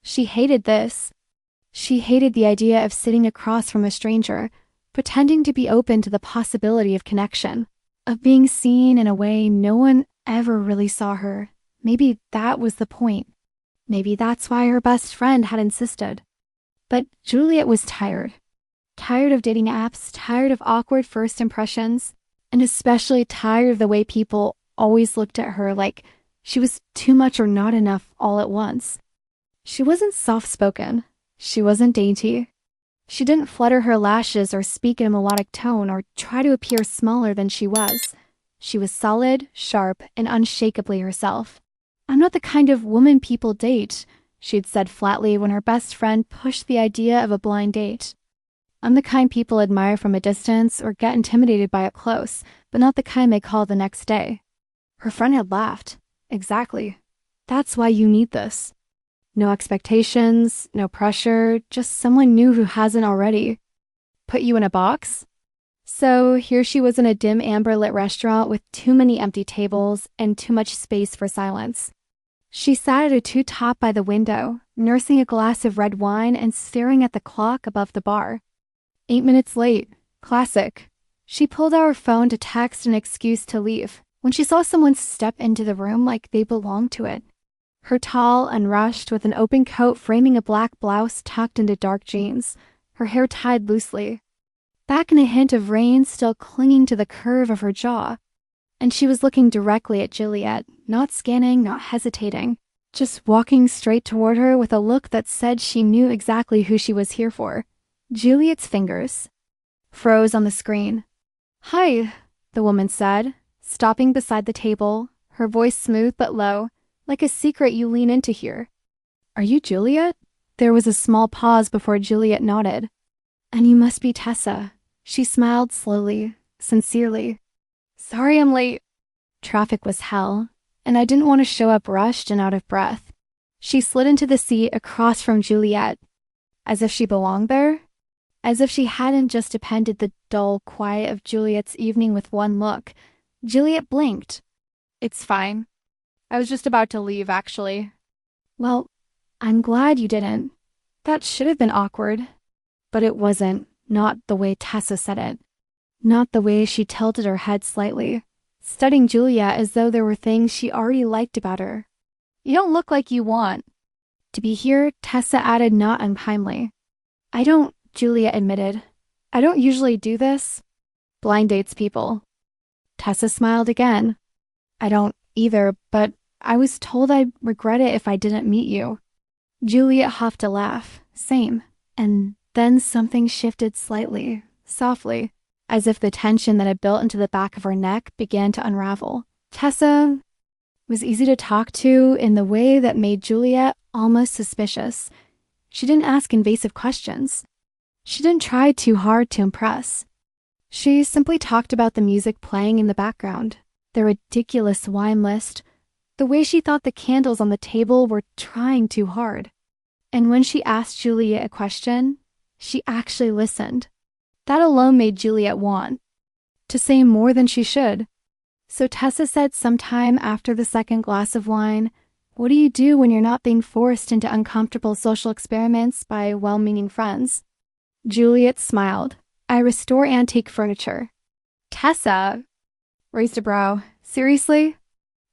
She hated this. She hated the idea of sitting across from a stranger, pretending to be open to the possibility of connection, of being seen in a way no one ever really saw her. Maybe that was the point. Maybe that's why her best friend had insisted. But Juliet was tired. Tired of dating apps, tired of awkward first impressions, and especially tired of the way people always looked at her like she was too much or not enough all at once. She wasn't soft-spoken. She wasn't dainty. She didn't flutter her lashes or speak in a melodic tone or try to appear smaller than she was. She was solid, sharp, and unshakably herself. "I'm not the kind of woman people date," she'd said flatly when her best friend pushed the idea of a blind date. "I'm the kind people admire from a distance or get intimidated by up close, but not the kind they call the next day." Her friend had laughed. "Exactly. That's why you need this. No expectations, no pressure, just someone new who hasn't already put you in a box." So here she was in a dim amber-lit restaurant with too many empty tables and too much space for silence. She sat at a two-top by the window, nursing a glass of red wine and staring at the clock above the bar. 8 minutes late. Classic. She pulled out her phone to text an excuse to leave when she saw someone step into the room like they belonged to it. Her tall, unrushed, with an open coat framing a black blouse tucked into dark jeans, her hair tied loosely. Back and a hint of rain still clinging to the curve of her jaw. And she was looking directly at Juliet, not scanning, not hesitating, just walking straight toward her with a look that said she knew exactly who she was here for. Juliet's fingers froze on the screen. "Hi," the woman said, stopping beside the table, her voice smooth but low, like a secret you lean in to hear. "Are you Juliet?" There was a small pause before Juliet nodded. "And you must be Tessa." She smiled slowly, sincerely. "Sorry I'm late. Traffic was hell, and I didn't want to show up rushed and out of breath." She slid into the seat across from Juliet, as if she belonged there, as if she hadn't just appended the dull quiet of Juliet's evening with one look. Juliet blinked. "It's fine. I was just about to leave, actually." "Well, I'm glad you didn't. That should have been awkward." But it wasn't, not the way Tessa said it. Not the way she tilted her head slightly, studying Juliet as though there were things she already liked about her. "You don't look like you want to be here," Tessa added, not unkindly. "I don't," Juliet admitted. "I don't usually do this. Blind dates people." Tessa smiled again. "I don't either, but I was told I'd regret it if I didn't meet you." Juliet huffed a laugh. Same. And then something shifted slightly, softly, as if the tension that had built into the back of her neck began to unravel. Tessa was easy to talk to in the way that made Juliet almost suspicious. She didn't ask invasive questions. She didn't try too hard to impress. She simply talked about the music playing in the background, the ridiculous wine list, the way she thought the candles on the table were trying too hard. And when she asked Juliet a question, she actually listened. That alone made Juliet want to say more than she should. So Tessa said sometime after the second glass of wine, "What do you do when you're not being forced into uncomfortable social experiments by well-meaning friends?" Juliet smiled. "I restore antique furniture." Tessa raised a brow. "Seriously?"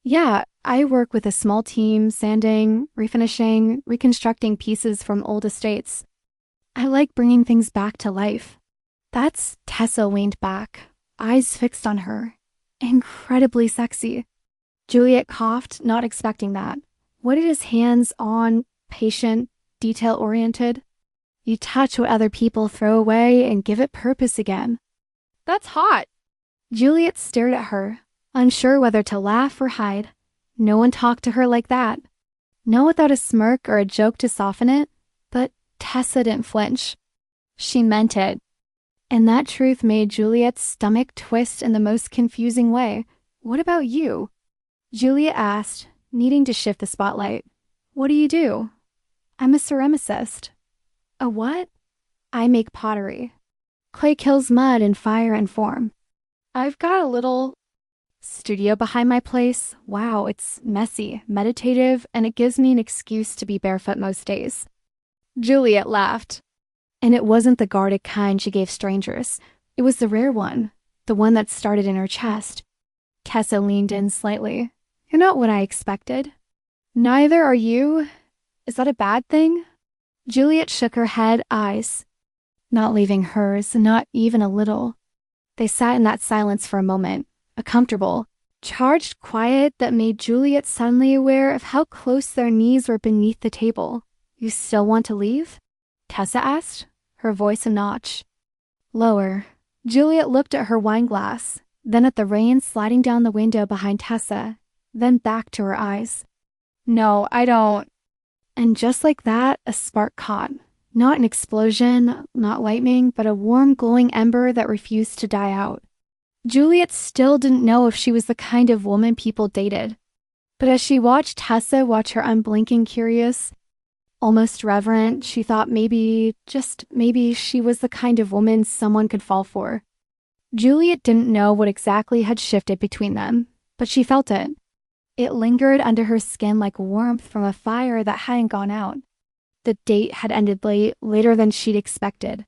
"Yeah, I work with a small team, sanding, refinishing, reconstructing pieces from old estates. I like bringing things back to life." That's Tessa leaned back, eyes fixed on her. Incredibly sexy. Juliet coughed, not expecting that. What is hands-on, patient, detail-oriented? You touch what other people throw away and give it purpose again. "That's hot." Juliet stared at her, unsure whether to laugh or hide. No one talked to her like that. Not without a smirk or a joke to soften it, but Tessa didn't flinch. She meant it. And that truth made Juliet's stomach twist in the most confusing way. "What about you?" Juliet asked, needing to shift the spotlight. "What do you do?" "I'm a ceramicist." "A what?" "I make pottery. Clay kills mud and fire and form." "I've got a little Studio behind my place? Wow, it's messy, meditative, and it gives me an excuse to be barefoot most days. Juliet laughed. And it wasn't the guarded kind she gave strangers. It was the rare one, the one that started in her chest. Tessa leaned in slightly. You're not what I expected. Neither are you. Is that a bad thing? Juliet shook her head, eyes not leaving hers, not even a little. They sat in that silence for a moment, a comfortable, charged quiet that made Juliet suddenly aware of how close their knees were beneath the table. You still want to leave? Tessa asked, her voice a notch lower. Juliet looked at her wine glass, then at the rain sliding down the window behind Tessa, then back to her eyes. No, I don't. And just like that, a spark caught. Not an explosion, not lightning, but a warm, glowing ember that refused to die out. Juliet still didn't know if she was the kind of woman people dated. But as she watched Tessa watch her unblinking curious, almost reverent, she thought maybe, just maybe, she was the kind of woman someone could fall for. Juliet didn't know what exactly had shifted between them, but she felt it. It lingered under her skin like warmth from a fire that hadn't gone out. The date had ended later than she'd expected.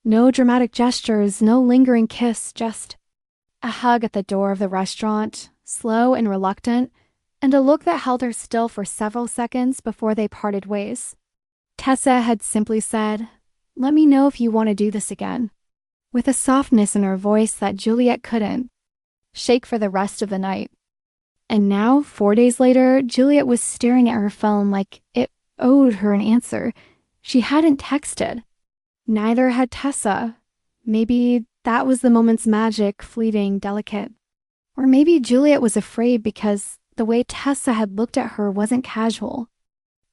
No dramatic gestures, no lingering kiss, just a hug at the door of the restaurant, slow and reluctant, and a look that held her still for several seconds before they parted ways. Tessa had simply said, "Let me know if you want to do this again," with a softness in her voice that Juliet couldn't shake for the rest of the night. And now, 4 days later, Juliet was staring at her phone like it owed her an answer. She hadn't texted. Neither had Tessa. Maybe that was the moment's magic, fleeting, delicate. Or maybe Juliet was afraid because the way Tessa had looked at her wasn't casual.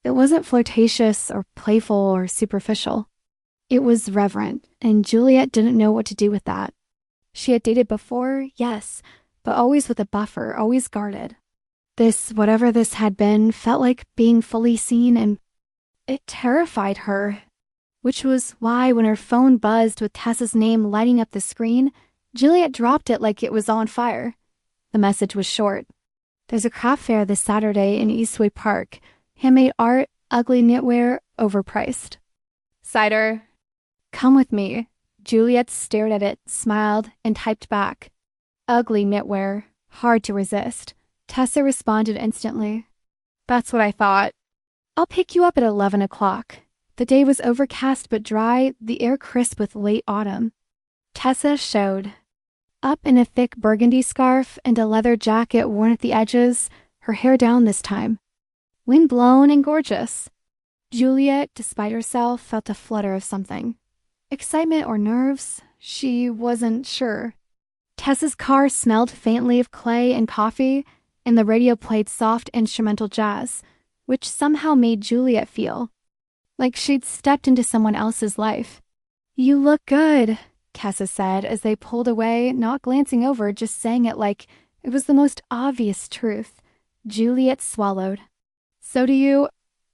It wasn't flirtatious or playful or superficial. It was reverent, and Juliet didn't know what to do with that. She had dated before, yes, but always with a buffer, always guarded. This, whatever this had been, felt like being fully seen, and it terrified her. Which was why when her phone buzzed with Tessa's name lighting up the screen, Juliet dropped it like it was on fire. The message was short. There's a craft fair this Saturday in Eastway Park. Handmade art, ugly knitwear, overpriced. Cider. Come with me. Juliet stared at it, smiled, and typed back. Ugly knitwear. Hard to resist. Tessa responded instantly. That's what I thought. I'll pick you up at 11 o'clock. The day was overcast but dry, the air crisp with late autumn. Tessa showed. Up in a thick burgundy scarf and a leather jacket worn at the edges, her hair down this time. Wind-blown and gorgeous. Juliet, despite herself, felt a flutter of something. Excitement or nerves? She wasn't sure. Tessa's car smelled faintly of clay and coffee, and the radio played soft instrumental jazz, which somehow made Juliet feel like she'd stepped into someone else's life. You look good, Tessa said as they pulled away, not glancing over, just saying it like it was the most obvious truth. Juliet swallowed. So do you.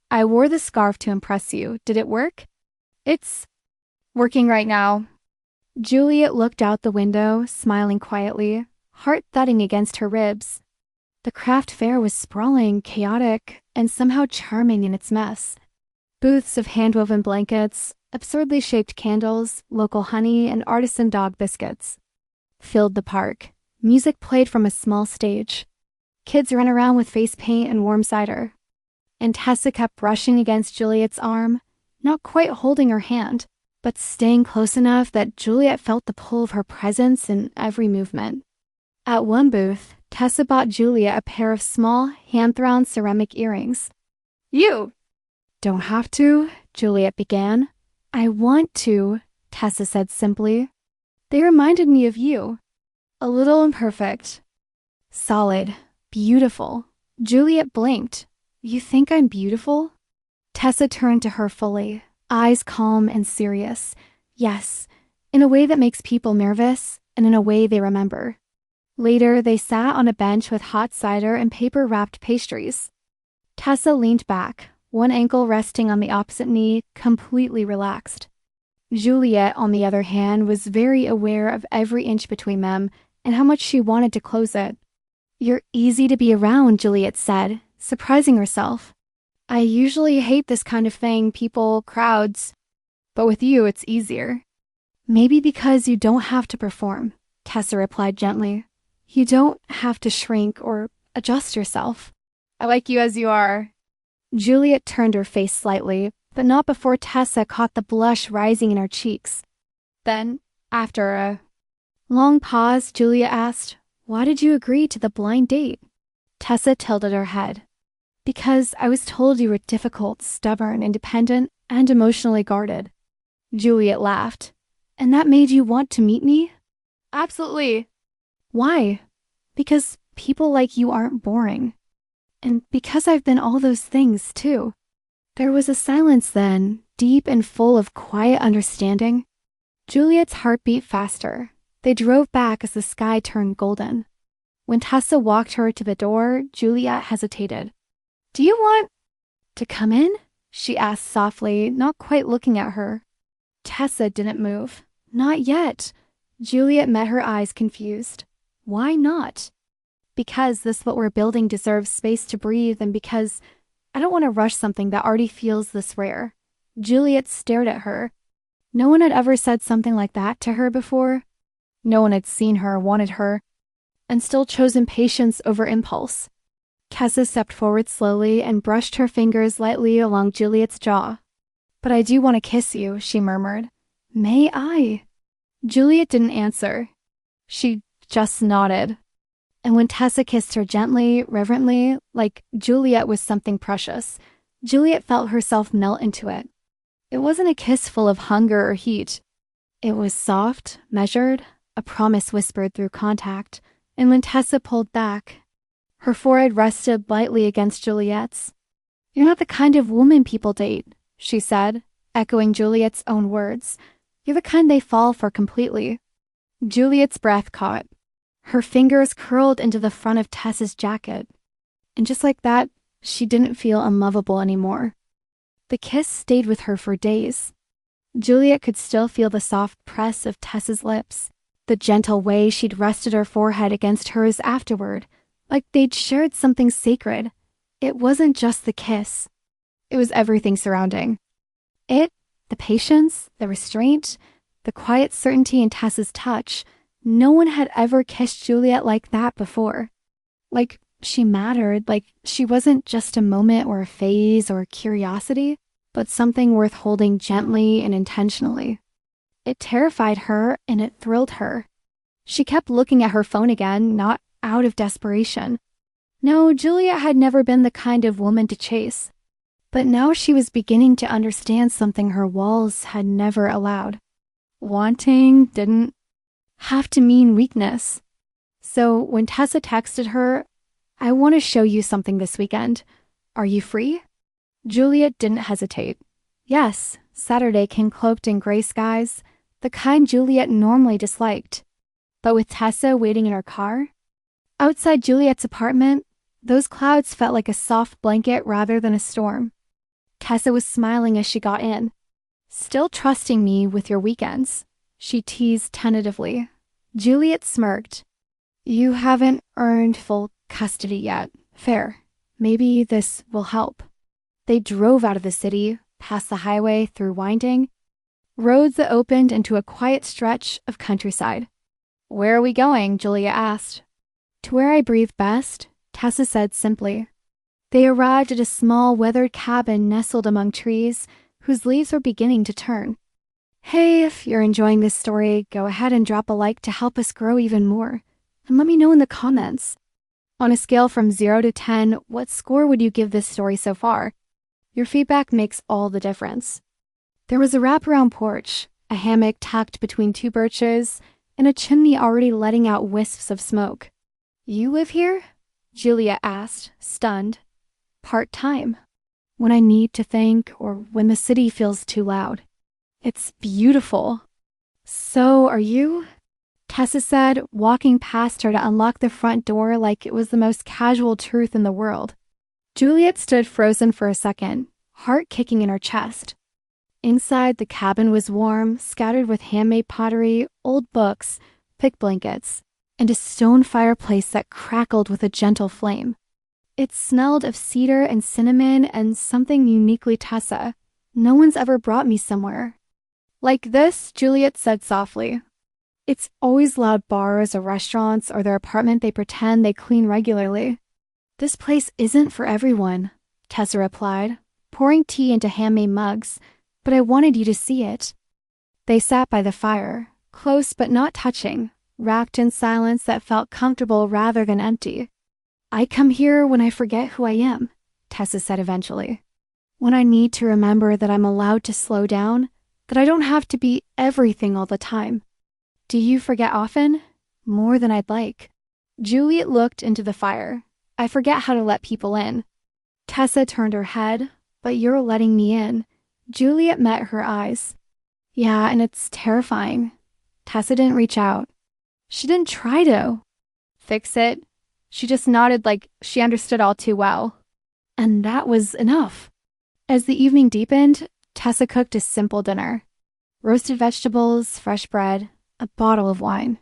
I wore the scarf to impress you. Did it work? It's working right now. Juliet looked out the window, smiling quietly, heart thudding against her ribs. The craft fair was sprawling, chaotic, and somehow charming in its mess. Booths of hand-woven blankets, absurdly shaped candles, local honey, and artisan dog biscuits filled the park. Music played from a small stage. Kids ran around with face paint and warm cider. And Tessa kept brushing against Juliet's arm, not quite holding her hand, but staying close enough that Juliet felt the pull of her presence in every movement. At one booth, Tessa bought Juliet a pair of small, hand-thrown ceramic earrings. You don't have to, Juliet began. I want to, Tessa said simply. They reminded me of you. A little imperfect. Solid. Beautiful. Juliet blinked. You think I'm beautiful? Tessa turned to her fully, eyes calm and serious. Yes, in a way that makes people nervous, and in a way they remember. Later, they sat on a bench with hot cider and paper-wrapped pastries. Tessa leaned back, one ankle resting on the opposite knee, completely relaxed. Juliet, on the other hand, was very aware of every inch between them and how much she wanted to close it. You're easy to be around, Juliet said, surprising herself. I usually hate this kind of thing, people, crowds, but with you it's easier. Maybe because you don't have to perform, Tessa replied gently. You don't have to shrink or adjust yourself. I like you as you are. Juliet turned her face slightly, but not before Tessa caught the blush rising in her cheeks. Then, after a long pause, Juliet asked, Why did you agree to the blind date? Tessa tilted her head. Because I was told you were difficult, stubborn, independent, and emotionally guarded. Juliet laughed. And that made you want to meet me? Absolutely. Why? Because people like you aren't boring. And because I've been all those things, too. There was a silence then, deep and full of quiet understanding. Juliet's heart beat faster. They drove back as the sky turned golden. When Tessa walked her to the door, Juliet hesitated. Do you want to come in? She asked softly, not quite looking at her. Tessa didn't move. Not yet. Juliet met her eyes confused. Why not? Because this what we're building deserves space to breathe, and because I don't want to rush something that already feels this rare. Juliet stared at her. No one had ever said something like that to her before. No one had seen her, wanted her, and still chosen patience over impulse. Tessa stepped forward slowly and brushed her fingers lightly along Juliet's jaw. But I do want to kiss you, she murmured. May I? Juliet didn't answer. She just nodded. And when Tessa kissed her gently, reverently, like Juliet was something precious, Juliet felt herself melt into it. It wasn't a kiss full of hunger or heat. It was soft, measured, a promise whispered through contact, and when Tessa pulled back, her forehead rested lightly against Juliet's. You're not the kind of woman people date, she said, echoing Juliet's own words. You're the kind they fall for completely. Juliet's breath caught. Her fingers curled into the front of Tessa's jacket. And just like that, she didn't feel unlovable anymore. The kiss stayed with her for days. Juliet could still feel the soft press of Tessa's lips, the gentle way she'd rested her forehead against hers afterward, like they'd shared something sacred. It wasn't just the kiss. It was everything surrounding. It, the patience, the restraint, the quiet certainty in Tessa's touch. No one had ever kissed Juliet like that before. Like she mattered, like she wasn't just a moment or a phase or a curiosity, but something worth holding gently and intentionally. It terrified her and it thrilled her. She kept looking at her phone again, not out of desperation. No, Juliet had never been the kind of woman to chase. But now she was beginning to understand something her walls had never allowed. Wanting didn't have to mean weakness. So when Tessa texted her, I want to show you something this weekend. Are you free? Juliet didn't hesitate. Yes, Saturday came cloaked in gray skies, the kind Juliet normally disliked. But with Tessa waiting in her car, outside Juliet's apartment, those clouds felt like a soft blanket rather than a storm. Tessa was smiling as she got in. Still trusting me with your weekends, she teased tentatively. Juliet smirked. You haven't earned full custody yet. Fair. Maybe this will help. They drove out of the city, past the highway, through winding roads that opened into a quiet stretch of countryside. Where are we going? Juliet asked. To where I breathe best, Tessa said simply. They arrived at a small, weathered cabin nestled among trees whose leaves were beginning to turn. Hey, if you're enjoying this story, go ahead and drop a like to help us grow even more. And let me know in the comments. On a scale from 0 to 10, what score would you give this story so far? Your feedback makes all the difference. There was a wraparound porch, a hammock tucked between two birches, and a chimney already letting out wisps of smoke. You live here? Juliet asked, stunned. Part-time. When I need to think or when the city feels too loud. It's beautiful. So are you? Tessa said, walking past her to unlock the front door like it was the most casual truth in the world. Juliet stood frozen for a second, heart kicking in her chest. Inside, the cabin was warm, scattered with handmade pottery, old books, pick blankets. and a stone fireplace that crackled with a gentle flame. It smelled of cedar and cinnamon and something uniquely Tessa. No one's ever brought me somewhere like this, Juliet said softly. It's always loud bars or restaurants or their apartment they pretend they clean regularly. This place isn't for everyone, Tessa replied, pouring tea into handmade mugs, but I wanted you to see it. They sat by the fire, close but not touching, wrapped in silence that felt comfortable rather than empty. I come here when I forget who I am, Tessa said eventually. When I need to remember that I'm allowed to slow down, that I don't have to be everything all the time. Do you forget often? More than I'd like. Juliet looked into the fire. I forget how to let people in. Tessa turned her head. But you're letting me in. Juliet met her eyes. Yeah, and it's terrifying. Tessa didn't reach out. She didn't try to fix it. She just nodded like she understood all too well. And that was enough. As the evening deepened, Tessa cooked a simple dinner. Roasted vegetables, fresh bread, a bottle of wine.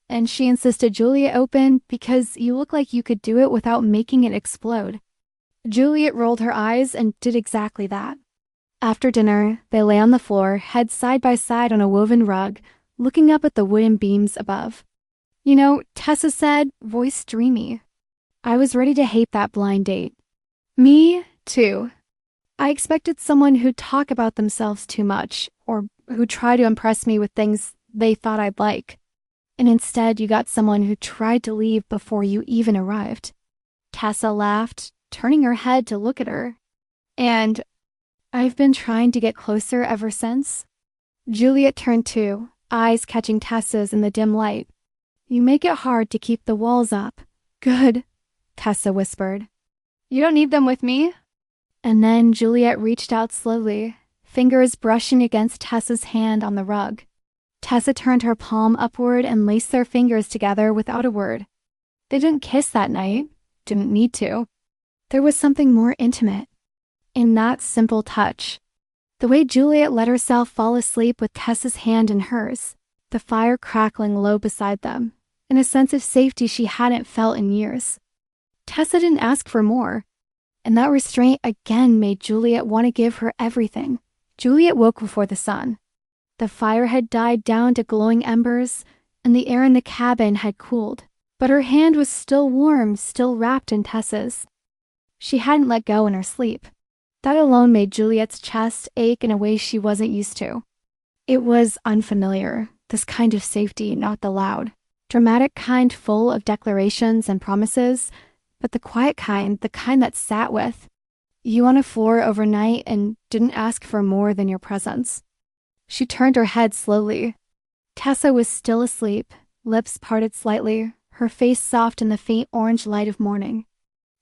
And she insisted Juliet open because you look like you could do it without making it explode. Juliet rolled her eyes and did exactly that. After dinner, they lay on the floor, heads side by side on a woven rug, looking up at the wooden beams above. You know, Tessa said, voice dreamy. I was ready to hate that blind date. Me, too. I expected someone who'd talk about themselves too much, or who'd try to impress me with things they thought I'd like. And instead, you got someone who tried to leave before you even arrived. Tessa laughed, turning her head to look at her. And I've been trying to get closer ever since. Juliet turned too, eyes catching Tessa's in the dim light. You make it hard to keep the walls up. Good, Tessa whispered. You don't need them with me? And then Juliet reached out slowly, fingers brushing against Tessa's hand on the rug. Tessa turned her palm upward and laced their fingers together without a word. They didn't kiss that night, didn't need to. There was something more intimate in that simple touch. The way Juliet let herself fall asleep with Tessa's hand in hers, the fire crackling low beside them, and a sense of safety she hadn't felt in years. Tessa didn't ask for more, and that restraint again made Juliet want to give her everything. Juliet woke before the sun. The fire had died down to glowing embers, and the air in the cabin had cooled, but her hand was still warm, still wrapped in Tessa's. She hadn't let go in her sleep. That alone made Juliet's chest ache in a way she wasn't used to. It was unfamiliar, this kind of safety, not the loud, dramatic kind full of declarations and promises, but the quiet kind, the kind that sat with you on a floor overnight and didn't ask for more than your presence. She turned her head slowly. Tessa was still asleep, lips parted slightly, her face soft in the faint orange light of morning.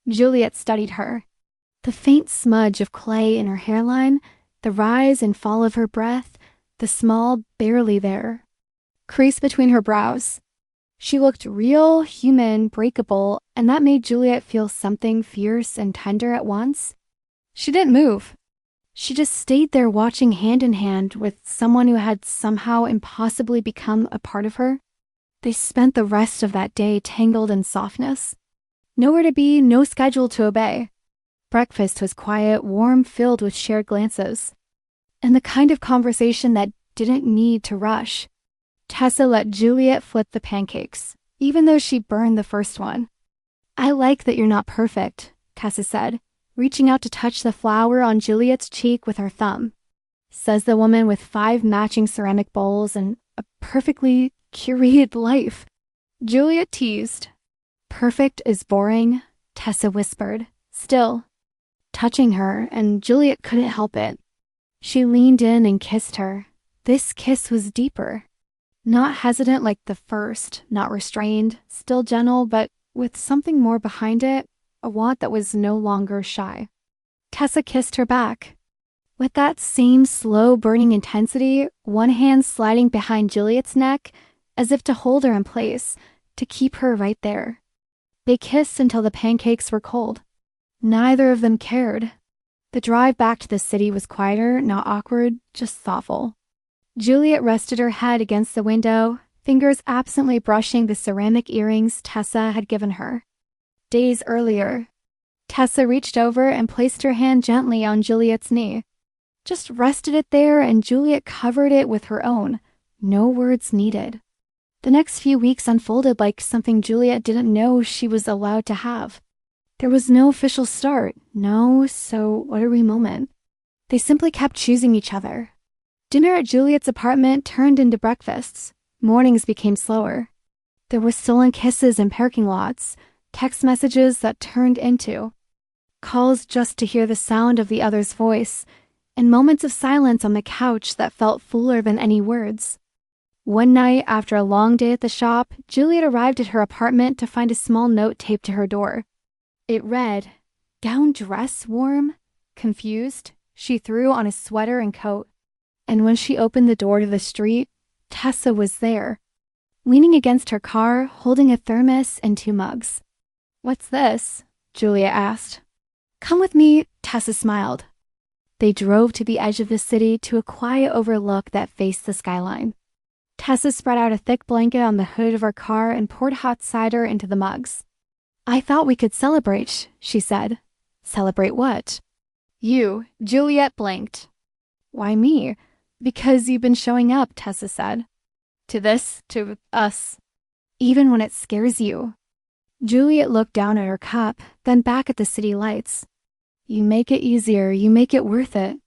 Juliet studied her. The faint smudge of clay in her hairline, the rise and fall of her breath, the small, barely there crease between her brows. She looked real, human, breakable, and that made Juliet feel something fierce and tender at once. She didn't move. She just stayed there watching hand in hand with someone who had somehow impossibly become a part of her. They spent the rest of that day tangled in softness. Nowhere to be, no schedule to obey. Breakfast was quiet, warm, filled with shared glances. And the kind of conversation that didn't need to rush. Tessa let Juliet flip the pancakes, even though she burned the first one. I like that you're not perfect, Tessa said, reaching out to touch the flower on Juliet's cheek with her thumb. Says the woman with 5 matching ceramic bowls and a perfectly curated life. Juliet teased. Perfect is boring, Tessa whispered, still touching her, and Juliet couldn't help it. She leaned in and kissed her. This kiss was deeper. Not hesitant like the first, not restrained, still gentle, but with something more behind it, a want that was no longer shy. Tessa kissed her back. With that same slow burning intensity, one hand sliding behind Juliet's neck, as if to hold her in place, to keep her right there. They kissed until the pancakes were cold. Neither of them cared. The drive back to the city was quieter, not awkward, just thoughtful. Juliet rested her head against the window, fingers absently brushing the ceramic earrings Tessa had given her. Days earlier, Tessa reached over and placed her hand gently on Juliet's knee. Just rested it there and Juliet covered it with her own. No words needed. The next few weeks unfolded like something Juliet didn't know she was allowed to have. There was no official start, no so what are we moment. They simply kept choosing each other. Dinner at Juliet's apartment turned into breakfasts. Mornings became slower. There were stolen kisses in parking lots, text messages that turned into calls just to hear the sound of the other's voice, and moments of silence on the couch that felt fuller than any words. One night, after a long day at the shop, Juliet arrived at her apartment to find a small note taped to her door. It read, "Gown dress warm?" Confused, she threw on a sweater and coat. And when she opened the door to the street, Tessa was there, leaning against her car, holding a thermos and 2 mugs. "What's this?" Juliet asked. "Come with me," Tessa smiled. They drove to the edge of the city to a quiet overlook that faced the skyline. Tessa spread out a thick blanket on the hood of her car and poured hot cider into the mugs. "I thought we could celebrate," she said. "Celebrate what?" "You," Juliet blinked. "Why me?" "Because you've been showing up," Tessa said. To us. Even when it scares you." Juliet looked down at her cup, then back at the city lights. "You make it easier, you make it worth it."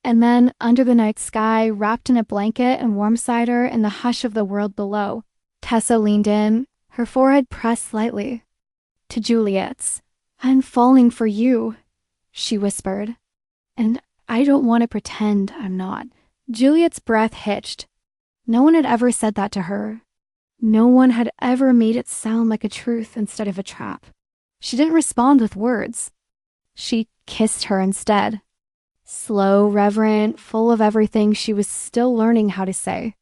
And then, under the night sky, wrapped in a blanket and warm cider in the hush of the world below, Tessa leaned in, her forehead pressed slightly. To Juliet's, "I'm falling for you," she whispered. "And I don't want to pretend I'm not." Juliet's breath hitched. No one had ever said that to her. No one had ever made it sound like a truth instead of a trap. She didn't respond with words. She kissed her instead. Slow, reverent, full of everything she was still learning how to say.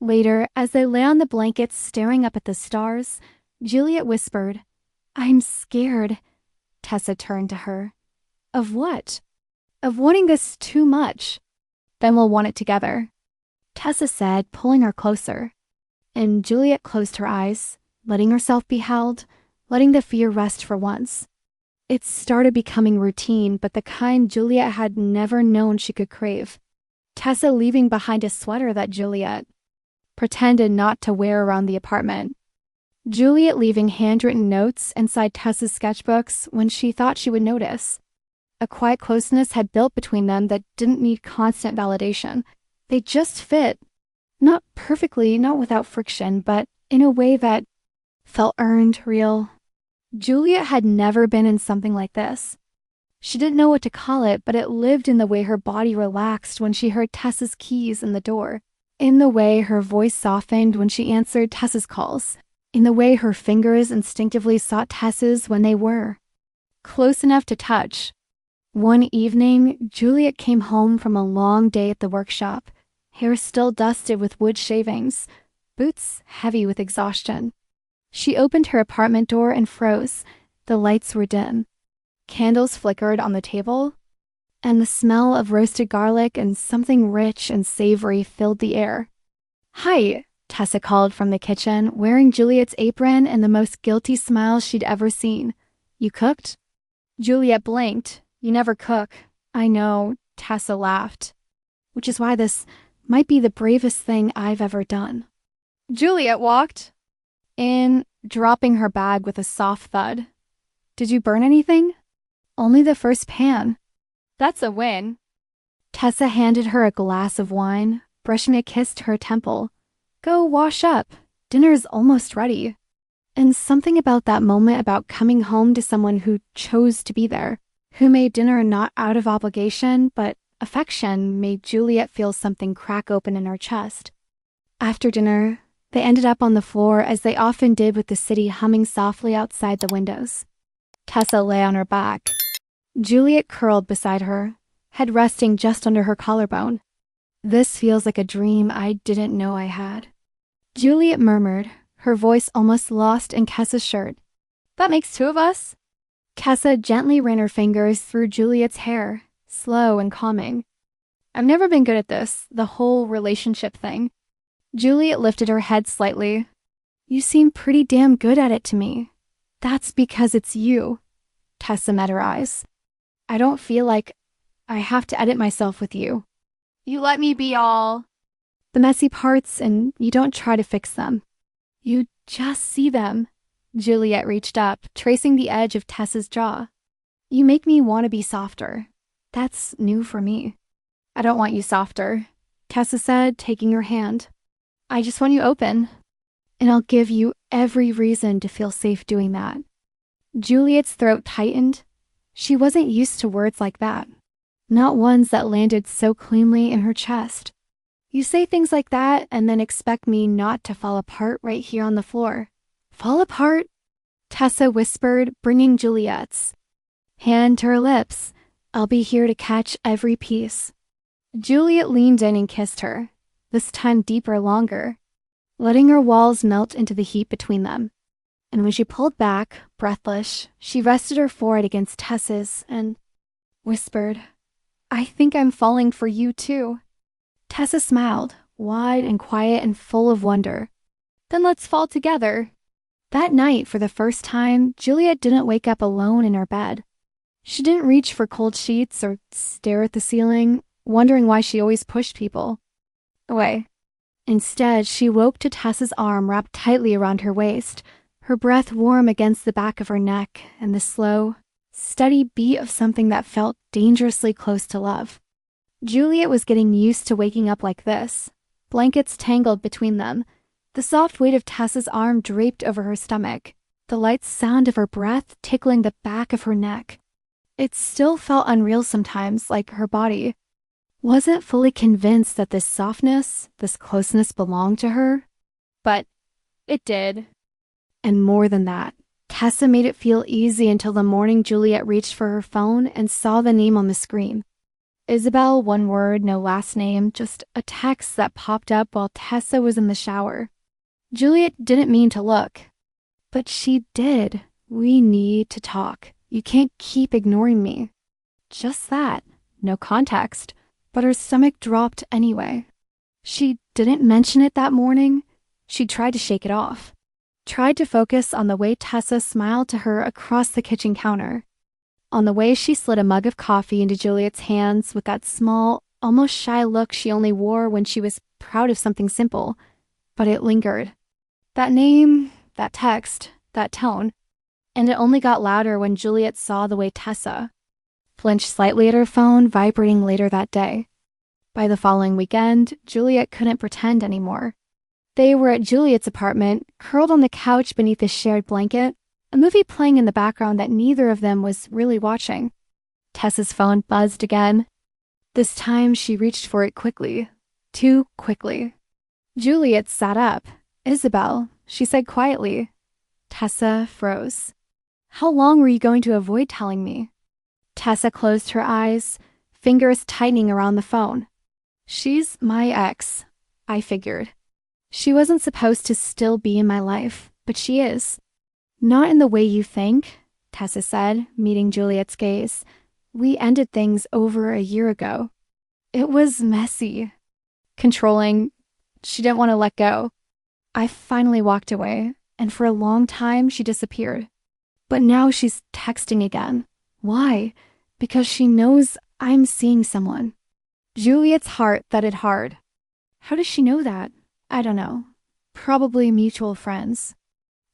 Later, as they lay on the blankets staring up at the stars, Juliet whispered, "I'm scared." Tessa turned to her. "Of what?" "Of wanting this too much. Then we'll want it together," Tessa said, pulling her closer. And Juliet closed her eyes, letting herself be held, letting the fear rest for once. It started becoming routine, but the kind Juliet had never known she could crave. Tessa leaving behind a sweater that Juliet pretended not to wear around the apartment. Juliet leaving handwritten notes inside Tessa's sketchbooks when she thought she would notice. A quiet closeness had built between them that didn't need constant validation. They just fit. Not perfectly, not without friction, but in a way that felt earned, real. Juliet had never been in something like this. She didn't know what to call it, but it lived in the way her body relaxed when she heard Tessa's keys in the door, in the way her voice softened when she answered Tessa's calls, in the way her fingers instinctively sought Tessa's when they were close enough to touch. One evening, Juliet came home from a long day at the workshop, hair still dusted with wood shavings, boots heavy with exhaustion. She opened her apartment door and froze. The lights were dim. Candles flickered on the table, and the smell of roasted garlic and something rich and savory filled the air. "Hi," Tessa called from the kitchen, wearing Juliet's apron and the most guilty smile she'd ever seen. "You cooked?" Juliet blinked. "You never cook." "I know," Tessa laughed. "Which is why this might be the bravest thing I've ever done." Juliet walked in, dropping her bag with a soft thud. "Did you burn anything?" "Only the first pan." "That's a win." Tessa handed her a glass of wine, brushing a kiss to her temple. "Go wash up. Dinner's almost ready." And something about that moment, about coming home to someone who chose to be there, who made dinner not out of obligation, but affection, made Juliet feel something crack open in her chest. After dinner, they ended up on the floor as they often did, with the city humming softly outside the windows. Tessa lay on her back. Juliet curled beside her, head resting just under her collarbone. "This feels like a dream I didn't know I had," Juliet murmured, her voice almost lost in Kessa's shirt. "That makes 2 of us." Kessa gently ran her fingers through Juliet's hair, slow and calming. "I've never been good at this, the whole relationship thing." Juliet lifted her head slightly. You seem pretty damn good at it to me. That's because it's you. Tessa met her eyes. I don't feel like I have to edit myself with you. You let me be all the messy parts and you don't try to fix them. You just see them. Juliet reached up, tracing the edge of Tessa's jaw. You make me want to be softer. That's new for me. I don't want you softer, Tessa said, taking her hand. I just want you open, and I'll give you every reason to feel safe doing that. Juliet's throat tightened. She wasn't used to words like that, not ones that landed so cleanly in her chest. You say things like that and then expect me not to fall apart right here on the floor. Fall apart? Tessa whispered, bringing Juliet's hand to her lips. I'll be here to catch every piece. Juliet leaned in and kissed her, this time deeper, longer, letting her walls melt into the heat between them. And when she pulled back, breathless, she rested her forehead against Tessa's and whispered, I think I'm falling for you too. Tessa smiled, wide and quiet and full of wonder. Then let's fall together. That night, for the first time, Juliet didn't wake up alone in her bed. She didn't reach for cold sheets or stare at the ceiling, wondering why she always pushed people away. Instead, she woke to Tessa's arm wrapped tightly around her waist, her breath warm against the back of her neck, and the slow, steady beat of something that felt dangerously close to love. Juliet was getting used to waking up like this, blankets tangled between them, the soft weight of Tessa's arm draped over her stomach, the light sound of her breath tickling the back of her neck. It still felt unreal sometimes, like her body wasn't fully convinced that this softness, this closeness belonged to her. But it did. And more than that, Tessa made it feel easy until the morning Juliet reached for her phone and saw the name on the screen. Isabel, one word, no last name, just a text that popped up while Tessa was in the shower. Juliet didn't mean to look, but she did. We need to talk. You can't keep ignoring me. Just that. No context. But her stomach dropped anyway. She didn't mention it that morning. She tried to shake it off. Tried to focus on the way Tessa smiled to her across the kitchen counter. On the way she slid a mug of coffee into Juliet's hands with that small, almost shy look she only wore when she was proud of something simple. But it lingered. That name, that text, that tone. And it only got louder when Juliet saw the way Tessa flinched slightly at her phone vibrating later that day. By the following weekend, Juliet couldn't pretend anymore. They were at Juliet's apartment, curled on the couch beneath a shared blanket, a movie playing in the background that neither of them was really watching. Tessa's phone buzzed again. This time she reached for it quickly. Too quickly. Juliet sat up. Isabel, she said quietly. Tessa froze. How long were you going to avoid telling me? Tessa closed her eyes, fingers tightening around the phone. She's my ex, I figured. She wasn't supposed to still be in my life, but she is. Not in the way you think, Tessa said, meeting Juliet's gaze. We ended things over a year ago. It was messy. Controlling. She didn't want to let go. I finally walked away, and for a long time she disappeared. But now she's texting again. Why? Because she knows I'm seeing someone. Juliet's heart thudded hard. How does she know that? I don't know. Probably mutual friends.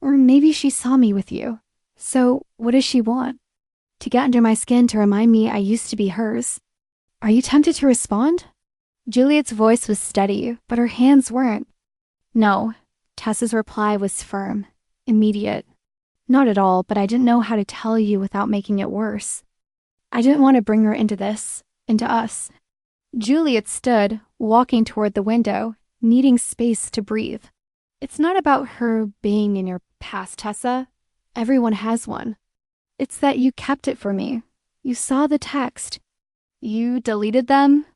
Or maybe she saw me with you. So what does she want? To get under my skin to remind me I used to be hers. Are you tempted to respond? Juliet's voice was steady, but her hands weren't. No. Tessa's reply was firm, immediate. Not at all, but I didn't know how to tell you without making it worse. I didn't want to bring her into this, into us. Juliet stood, walking toward the window, needing space to breathe. It's not about her being in your past, Tessa. Everyone has one. It's that you kept it for me. You saw the text. You deleted them?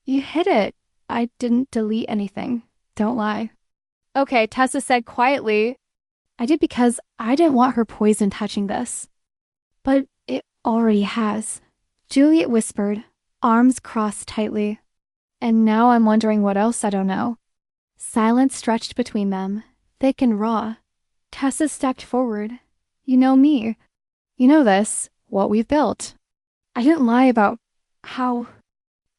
You hid it. I didn't delete anything. Don't lie. Okay, Tessa said quietly. I did because I didn't want her poison touching this. But it already has. Juliet whispered, arms crossed tightly. And now I'm wondering what else I don't know. Silence stretched between them, thick and raw. Tessa stepped forward. You know me. You know this, what we've built. I didn't lie about how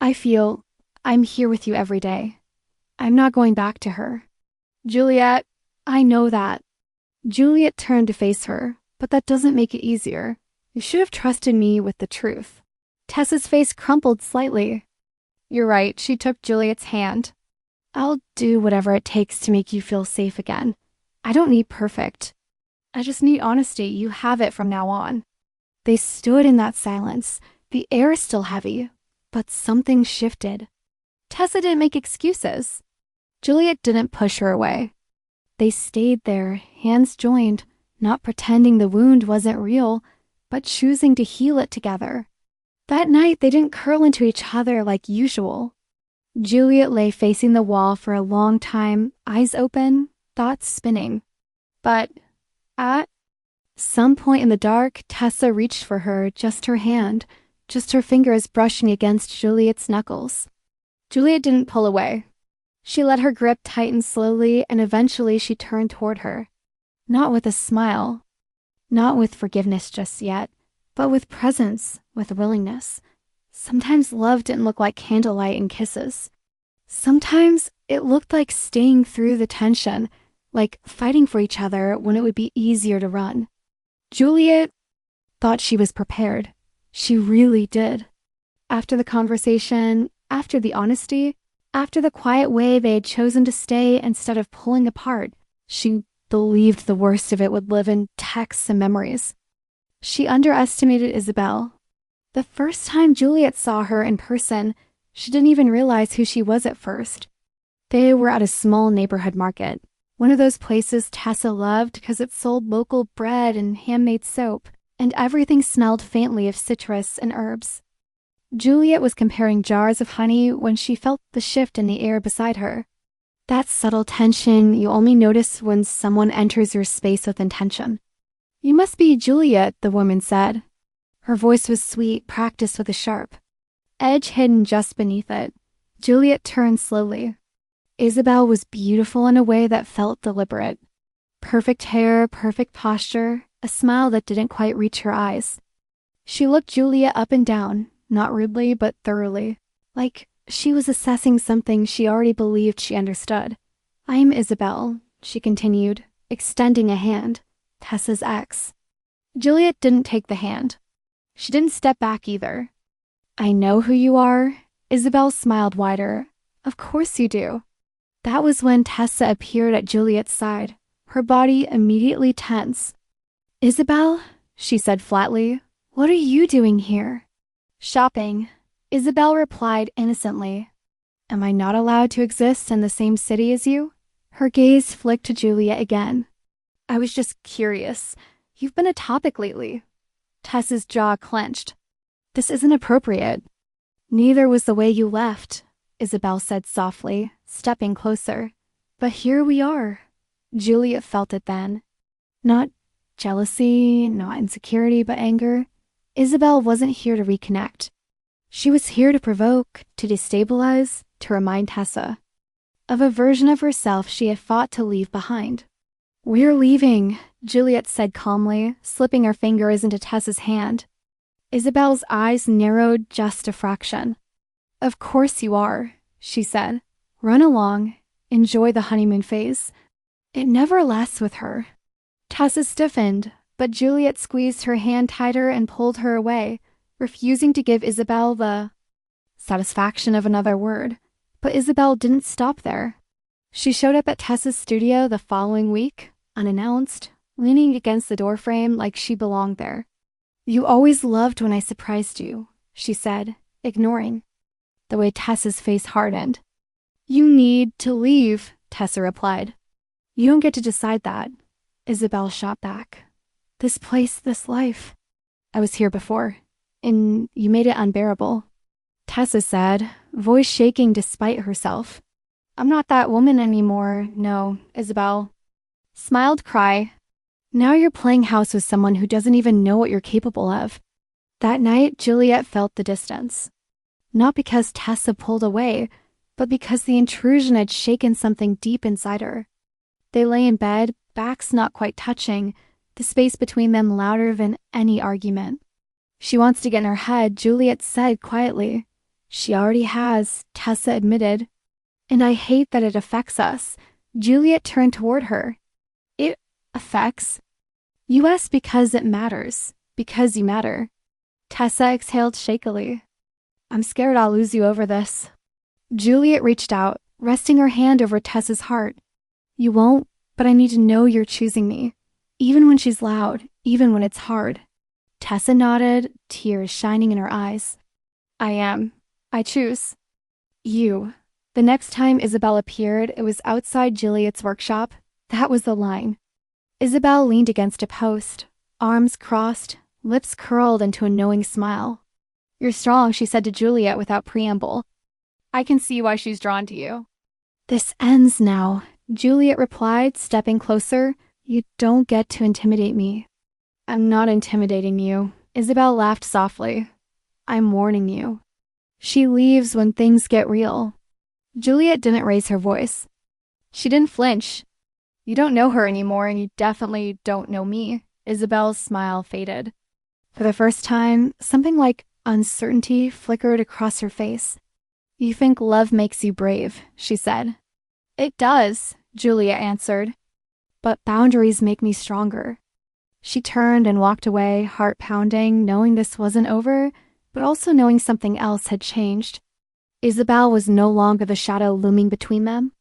I feel. I'm here with you every day. I'm not going back to her. Juliet, I know that. Juliet turned to face her, but that doesn't make it easier. You should have trusted me with the truth. Tessa's face crumpled slightly. You're right, she took Juliet's hand. I'll do whatever it takes to make you feel safe again. I don't need perfect. I just need honesty. You have it from now on. They stood in that silence, the air still heavy, but something shifted. Tessa didn't make excuses. Juliet didn't push her away. They stayed there, hands joined, not pretending the wound wasn't real, but choosing to heal it together. That night, they didn't curl into each other like usual. Juliet lay facing the wall for a long time, eyes open, thoughts spinning. But at some point in the dark, Tessa reached for her, just her hand, just her fingers brushing against Juliet's knuckles. Juliet didn't pull away. She let her grip tighten slowly, and eventually she turned toward her. Not with a smile, not with forgiveness just yet, but with presence, with willingness. Sometimes love didn't look like candlelight and kisses. Sometimes it looked like staying through the tension, like fighting for each other when it would be easier to run. Juliet thought she was prepared. She really did. After the conversation, after the honesty, after the quiet way they had chosen to stay instead of pulling apart, she believed the worst of it would live in texts and memories. She underestimated Isabel. The first time Juliet saw her in person, she didn't even realize who she was at first. They were at a small neighborhood market, one of those places Tessa loved because it sold local bread and handmade soap, and everything smelled faintly of citrus and herbs. Juliet was comparing jars of honey when she felt the shift in the air beside her. That subtle tension you only notice when someone enters your space with intention. You must be Juliet, the woman said. Her voice was sweet, practiced with a sharp edge hidden just beneath it. Juliet turned slowly. Isabel was beautiful in a way that felt deliberate. Perfect hair, perfect posture, a smile that didn't quite reach her eyes. She looked Juliet up and down, not rudely but thoroughly, like she was assessing something she already believed she understood. I'm Isabel, she continued, extending a hand. Tessa's ex. Juliet didn't take the hand. She didn't step back either. I know who you are. Isabel smiled wider. Of course you do. That was when Tessa appeared at Juliet's side, her body immediately tense. Isabel, she said flatly, what are you doing here? Shopping, Isabel replied innocently. Am I not allowed to exist in the same city as you? Her gaze flicked to Juliet again. I was just curious. You've been a topic lately. Tessa's jaw clenched. This isn't appropriate. Neither was the way you left, Isabel said softly, stepping closer. But here we are. Juliet felt it then. Not jealousy, not insecurity, but anger. Isabel wasn't here to reconnect. She was here to provoke, to destabilize, to remind Tessa of a version of herself she had fought to leave behind. We're leaving, Juliet said calmly, slipping her fingers into Tessa's hand. Isabel's eyes narrowed just a fraction. Of course you are, she said. Run along. Enjoy the honeymoon phase. It never lasts with her. Tessa stiffened, but Juliet squeezed her hand tighter and pulled her away, refusing to give Isabel the satisfaction of another word. But Isabel didn't stop there. She showed up at Tessa's studio the following week, unannounced, leaning against the doorframe like she belonged there. You always loved when I surprised you, she said, ignoring the way Tessa's face hardened. You need to leave, Tessa replied. You don't get to decide that, Isabel shot back. This place, this life. I was here before, and you made it unbearable. Tessa said, voice shaking despite herself. I'm not that woman anymore, no, Isabel. Smiled cry. Now you're playing house with someone who doesn't even know what you're capable of. That night, Juliet felt the distance. Not because Tessa pulled away, but because the intrusion had shaken something deep inside her. They lay in bed, backs not quite touching, the space between them louder than any argument. "She wants to get in her head," Juliet said quietly. "She already has," Tessa admitted. "And I hate that it affects us." Juliet turned toward her. "It affects you ask because it matters, because you matter." Tessa exhaled shakily. "I'm scared I'll lose you over this." Juliet reached out, resting her hand over Tessa's heart. "You won't, but I need to know you're choosing me. Even when she's loud, even when it's hard." Tessa nodded, tears shining in her eyes. "I am. I choose you." The next time Isabel appeared, it was outside Juliet's workshop. That was the line. Isabel leaned against a post, arms crossed, lips curled into a knowing smile. "You're strong," she said to Juliet without preamble. "I can see why she's drawn to you." "This ends now," Juliet replied, stepping closer. "You don't get to intimidate me." "I'm not intimidating you." Isabel laughed softly. "I'm warning you. She leaves when things get real." Juliet didn't raise her voice. She didn't flinch. "You don't know her anymore, and you definitely don't know me." Isabel's smile faded. For the first time, something like uncertainty flickered across her face. "You think love makes you brave," she said. "It does," Juliet answered. "But boundaries make me stronger." She turned and walked away, heart pounding, knowing this wasn't over, but also knowing something else had changed. Isabel was no longer the shadow looming between them.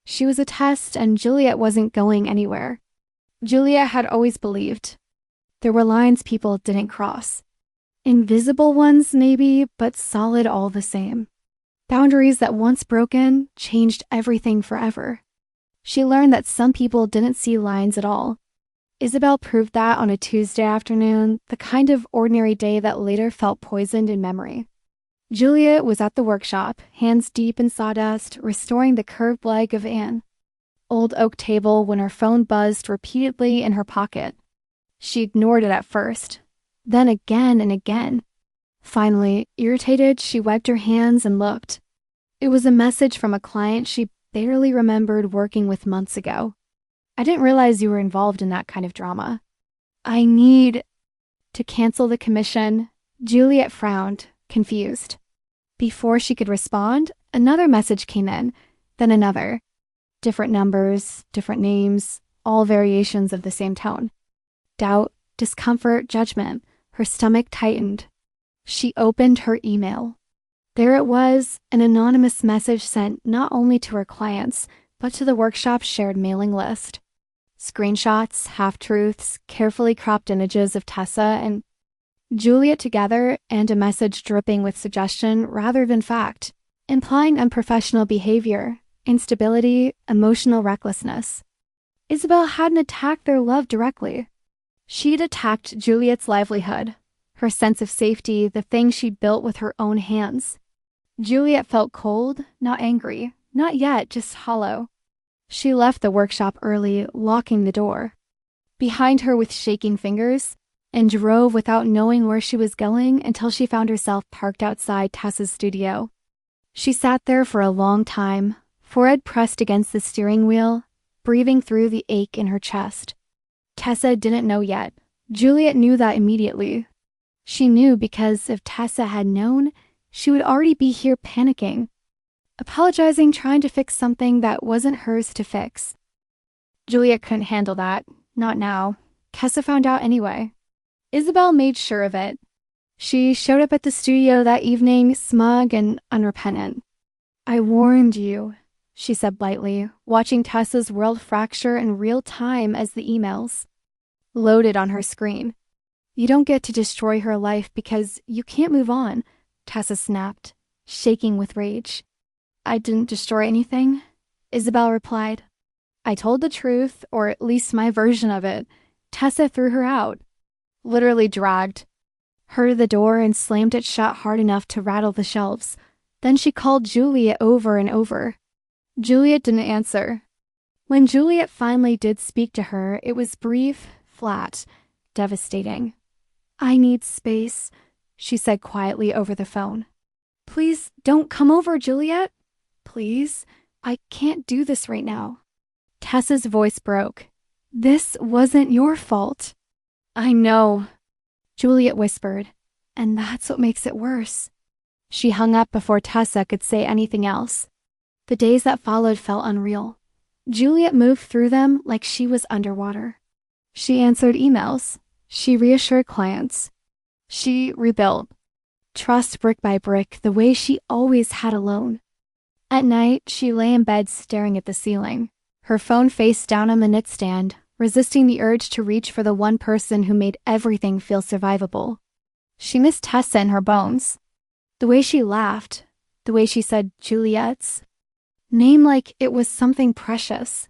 She was a test, and Juliet wasn't going anywhere. Juliet had always believed there were lines people didn't cross. Invisible ones, maybe, but solid all the same. Boundaries that once broken changed everything forever. She learned that some people didn't see lines at all. Isabel proved that on a Tuesday afternoon, the kind of ordinary day that later felt poisoned in memory. Juliet was at the workshop, hands deep in sawdust, restoring the curved leg of Anne. Old oak table when her phone buzzed repeatedly in her pocket. She ignored it at first, then again and again. Finally, irritated, she wiped her hands and looked. It was a message from a client she barely remembered working with months ago. "I didn't realize you were involved in that kind of drama." "I need to cancel the commission." Juliet frowned, confused. Before she could respond, another message came in, then another. Different numbers, different names, all variations of the same tone. Doubt, discomfort, judgment. Her stomach tightened. She opened her email. There it was, an anonymous message sent not only to her clients, but to the workshop's shared mailing list. Screenshots, half-truths, carefully cropped images of Tessa and Juliet together, and a message dripping with suggestion rather than fact, implying unprofessional behavior, instability, emotional recklessness. Isabel hadn't attacked their love directly. She'd attacked Juliet's livelihood, her sense of safety, the thing she'd built with her own hands. Juliet felt cold, not angry, not yet, just hollow. She left the workshop early, locking the door. Behind her with shaking fingers, and drove without knowing where she was going until she found herself parked outside Tessa's studio. She sat there for a long time, forehead pressed against the steering wheel, breathing through the ache in her chest. Tessa didn't know yet. Juliet knew that immediately. She knew because if Tessa had known, she would already be here panicking, apologizing, trying to fix something that wasn't hers to fix. Juliet couldn't handle that. Not now. Tessa found out anyway. Isabel made sure of it. She showed up at the studio that evening, smug and unrepentant. "I warned you," she said lightly, watching Tessa's world fracture in real time as the emails loaded on her screen. "You don't get to destroy her life because you can't move on," Tessa snapped, shaking with rage. "I didn't destroy anything," Isabel replied. "I told the truth, or at least my version of it." Tessa threw her out. Literally dragged her to the door and slammed it shut hard enough to rattle the shelves. Then she called Juliet over and over. Juliet didn't answer. When Juliet finally did speak to her, it was brief, flat, devastating. "I need space," she said quietly over the phone. "Please don't come over, Juliet." Please? I can't do this right now. Tessa's voice broke. This wasn't your fault. I know, Juliet whispered, and that's what makes it worse. She hung up before Tessa could say anything else. The days that followed felt unreal. Juliet moved through them like she was underwater. She answered emails. She reassured clients. She rebuilt trust brick by brick the way she always had alone. At night, she lay in bed staring at the ceiling, her phone face down on the nightstand, resisting the urge to reach for the one person who made everything feel survivable. She missed Tessa in her bones. The way she laughed, the way she said Juliet's name like it was something precious,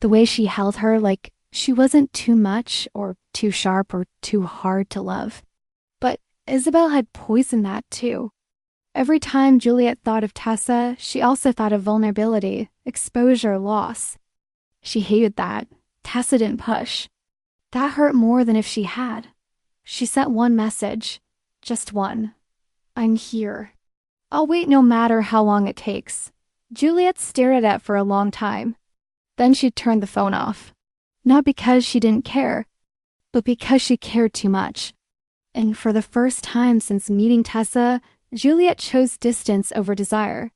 the way she held her like she wasn't too much or too sharp or too hard to love. But Isabel had poisoned that too. Every time Juliet thought of Tessa, she also thought of vulnerability, exposure, loss. She hated that. Tessa didn't push. That hurt more than if she had. She sent one message. Just one. I'm here. I'll wait no matter how long it takes. Juliet stared at it for a long time. Then she turned the phone off. Not because she didn't care, but because she cared too much. And for the first time since meeting Tessa, Juliet chose distance over desire.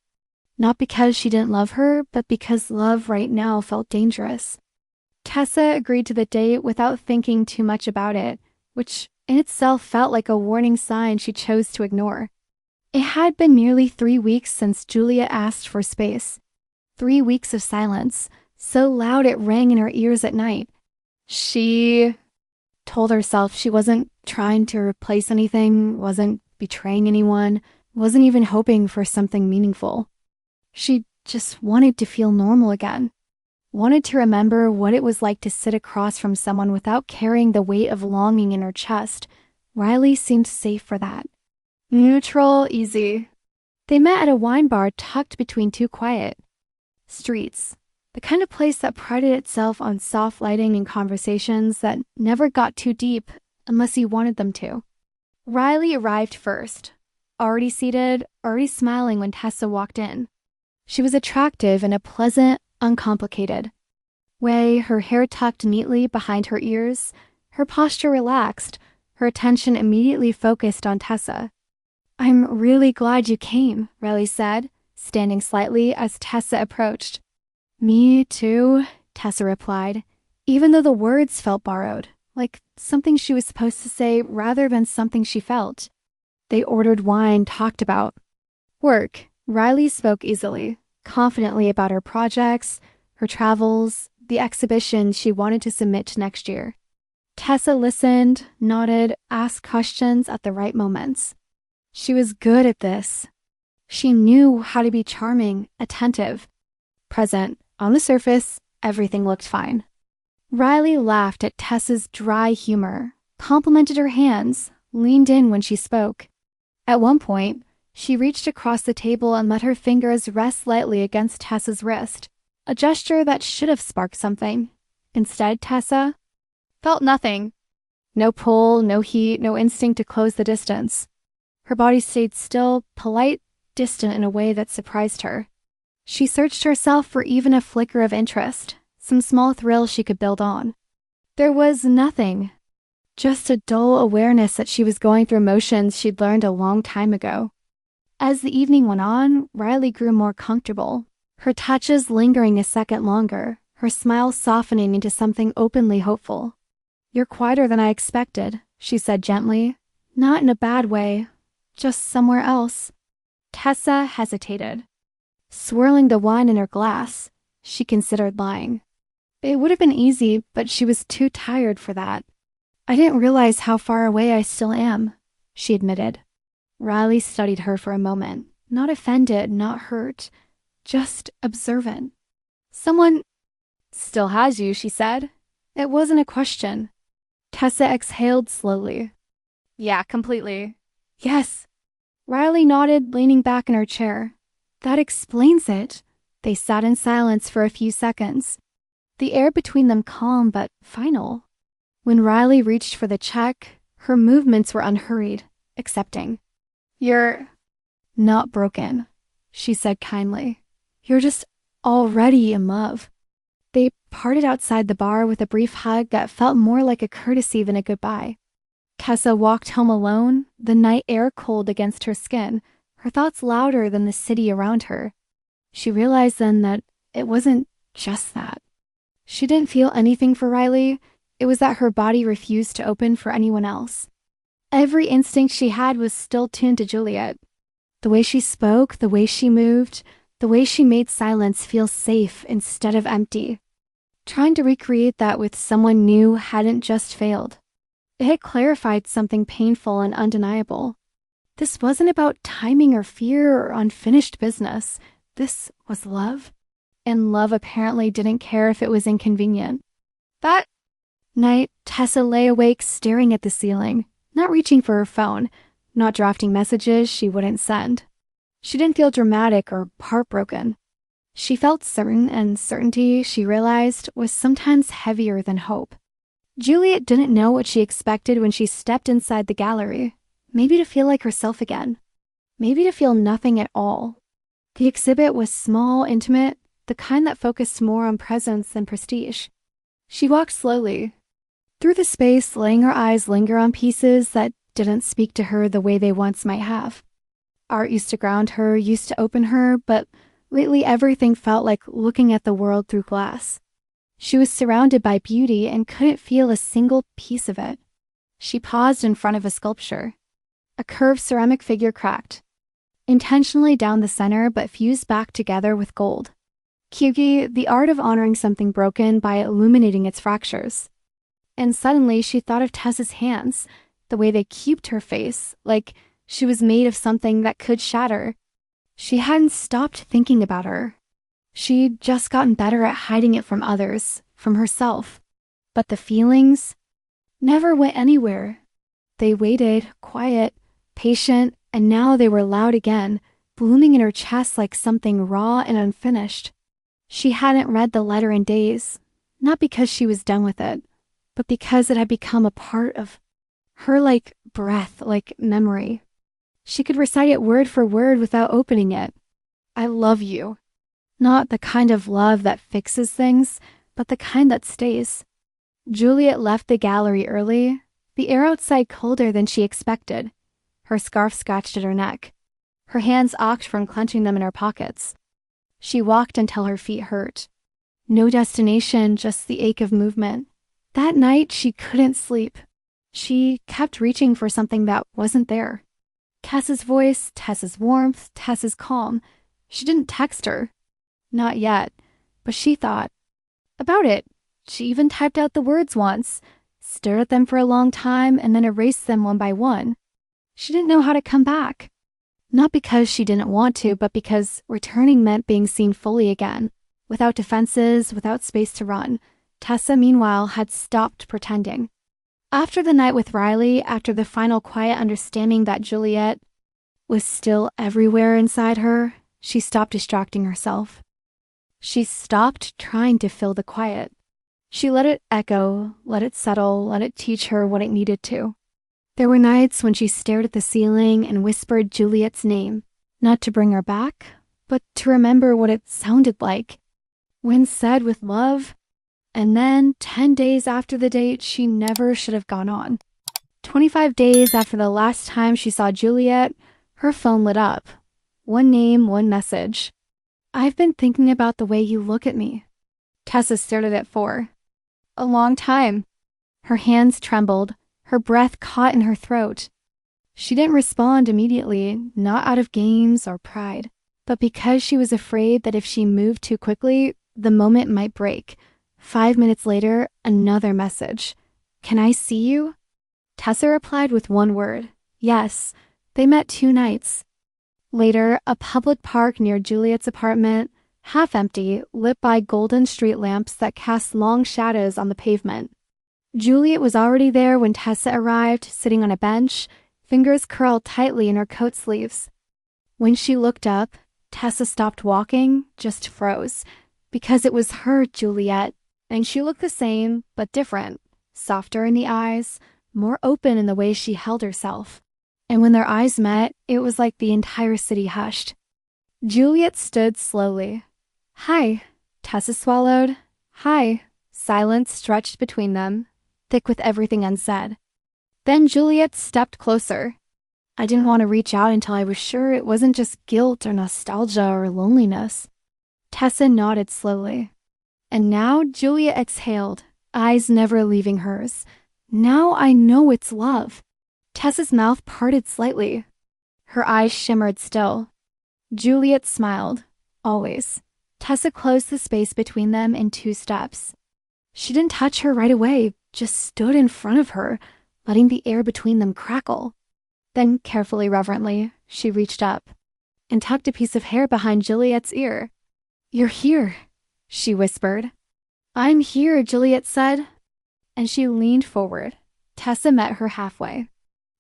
Not because she didn't love her, but because love right now felt dangerous. Tessa agreed to the date without thinking too much about it, which in itself felt like a warning sign she chose to ignore. It had been nearly 3 weeks since Juliet asked for space. 3 weeks of silence, so loud it rang in her ears at night. She told herself she wasn't trying to replace anything, wasn't betraying anyone, wasn't even hoping for something meaningful. She just wanted to feel normal again. Wanted to remember what it was like to sit across from someone without carrying the weight of longing in her chest. Riley seemed safe for that. Neutral, easy. They met at a wine bar tucked between two quiet streets. The kind of place that prided itself on soft lighting and conversations that never got too deep unless you wanted them to. Riley arrived first, already seated, already smiling when Tessa walked in. She was attractive in a pleasant, uncomplicated way, her hair tucked neatly behind her ears, her posture relaxed, her attention immediately focused on Tessa. I'm really glad you came, Riley said, standing slightly as Tessa approached. Me too, Tessa replied, even though the words felt borrowed, like something she was supposed to say rather than something she felt. They ordered wine, talked about work. Riley spoke easily, confidently about her projects, her travels, the exhibition she wanted to submit to next year. Tessa listened, nodded, asked questions at the right moments. She was good at this. She knew how to be charming, attentive, present. On the surface, everything looked fine. Riley laughed at Tessa's dry humor, complimented her hands, leaned in when she spoke. At one point, she reached across the table and let her fingers rest lightly against Tessa's wrist, a gesture that should have sparked something. Instead, Tessa felt nothing. No pull, no heat, no instinct to close the distance. Her body stayed still, polite, distant in a way that surprised her. She searched herself for even a flicker of interest, some small thrill she could build on. There was nothing. Just a dull awareness that she was going through motions she'd learned a long time ago. As the evening went on, Riley grew more comfortable, her touches lingering a second longer, her smile softening into something openly hopeful. You're quieter than I expected, she said gently. Not in a bad way, just somewhere else. Tessa hesitated. Swirling the wine in her glass, she considered lying. It would have been easy, but she was too tired for that. I didn't realize how far away I still am, she admitted. Riley studied her for a moment, not offended, not hurt, just observant. Someone still has you, she said. It wasn't a question. Tessa exhaled slowly. Yeah, completely. Yes. Riley nodded, leaning back in her chair. That explains it. They sat in silence for a few seconds, the air between them calm but final. When Riley reached for the check, her movements were unhurried, accepting. You're not broken, she said kindly. You're just already in love." They parted outside the bar with a brief hug that felt more like a courtesy than a goodbye. Tessa walked home alone, the night air cold against her skin, her thoughts louder than the city around her. She realized then that it wasn't just that. She didn't feel anything for Riley. It was that her body refused to open for anyone else. Every instinct she had was still tuned to Juliet. The way she spoke, the way she moved, the way she made silence feel safe instead of empty. Trying to recreate that with someone new hadn't just failed. It had clarified something painful and undeniable. This wasn't about timing or fear or unfinished business. This was love. And love apparently didn't care if it was inconvenient. That night, Tessa lay awake staring at the ceiling, not reaching for her phone, not drafting messages she wouldn't send. She didn't feel dramatic or heartbroken. She felt certain, and certainty, she realized, was sometimes heavier than hope. Juliet didn't know what she expected when she stepped inside the gallery. Maybe to feel like herself again. Maybe to feel nothing at all. The exhibit was small, intimate, the kind that focused more on presence than prestige. She walked slowly through the space, letting her eyes linger on pieces that didn't speak to her the way they once might have. Art used to ground her, used to open her, but lately everything felt like looking at the world through glass. She was surrounded by beauty and couldn't feel a single piece of it. She paused in front of a sculpture. A curved ceramic figure cracked, intentionally down the center but fused back together with gold. Kyugi, the art of honoring something broken by illuminating its fractures. And suddenly she thought of Tessa's hands, the way they cubed her face, like she was made of something that could shatter. She hadn't stopped thinking about her. She'd just gotten better at hiding it from others, from herself. But the feelings never went anywhere. They waited, quiet, patient, and now they were loud again, blooming in her chest like something raw and unfinished. She hadn't read the letter in days, not because she was done with it, but because it had become a part of her, like breath, like memory. She could recite it word for word without opening it. "I love you." Not the kind of love that fixes things, but the kind that stays. Juliet left the gallery early, the air outside colder than she expected. Her scarf scratched at her neck. Her hands ached from clenching them in her pockets. She walked until her feet hurt. No destination, just the ache of movement. That night, she couldn't sleep. She kept reaching for something that wasn't there. Tessa's voice, Tessa's warmth, Tessa's calm. She didn't text her. Not yet, but she thought about it. She even typed out the words once, stared at them for a long time, and then erased them one by one. She didn't know how to come back. Not because she didn't want to, but because returning meant being seen fully again, without defenses, without space to run. Tessa, meanwhile, had stopped pretending. After the night with Riley, after the final quiet understanding that Juliet was still everywhere inside her, she stopped distracting herself. She stopped trying to fill the quiet. She let it echo, let it settle, let it teach her what it needed to. There were nights when she stared at the ceiling and whispered Juliet's name, not to bring her back, but to remember what it sounded like when said with love. And then, 10 days after the date she never should have gone on. 25 days after the last time she saw Juliet, her phone lit up. One name, one message. "I've been thinking about the way you look at me." Tessa stared at it for a long time. Her hands trembled, her breath caught in her throat. She didn't respond immediately, not out of games or pride, but because she was afraid that if she moved too quickly, the moment might break. 5 minutes later, another message. "Can I see you?" Tessa replied with one word. Yes. They met 2 nights. Later, a public park near Juliet's apartment, half empty, lit by golden street lamps that cast long shadows on the pavement. Juliet was already there when Tessa arrived, sitting on a bench, fingers curled tightly in her coat sleeves. When she looked up, Tessa stopped walking, just froze, because it was her Juliet, and she looked the same, but different, softer in the eyes, more open in the way she held herself. And when their eyes met, it was like the entire city hushed. Juliet stood slowly, Hi. Tessa swallowed. Hi. Silence stretched between them, thick with everything unsaid. Then Juliet stepped closer. I didn't want to reach out until I was sure it wasn't just guilt or nostalgia or loneliness. Tessa nodded slowly. And now Juliet exhaled, eyes never leaving hers. Now I know it's love. Tessa's mouth parted slightly. Her eyes shimmered still. Juliet smiled. Always. Tessa closed the space between them in 2 steps. She didn't touch her right away, just stood in front of her, letting the air between them crackle. Then, carefully, reverently, she reached up and tucked a piece of hair behind Juliet's ear. "You're here," she whispered. "I'm here," Juliet said. And she leaned forward. Tessa met her halfway.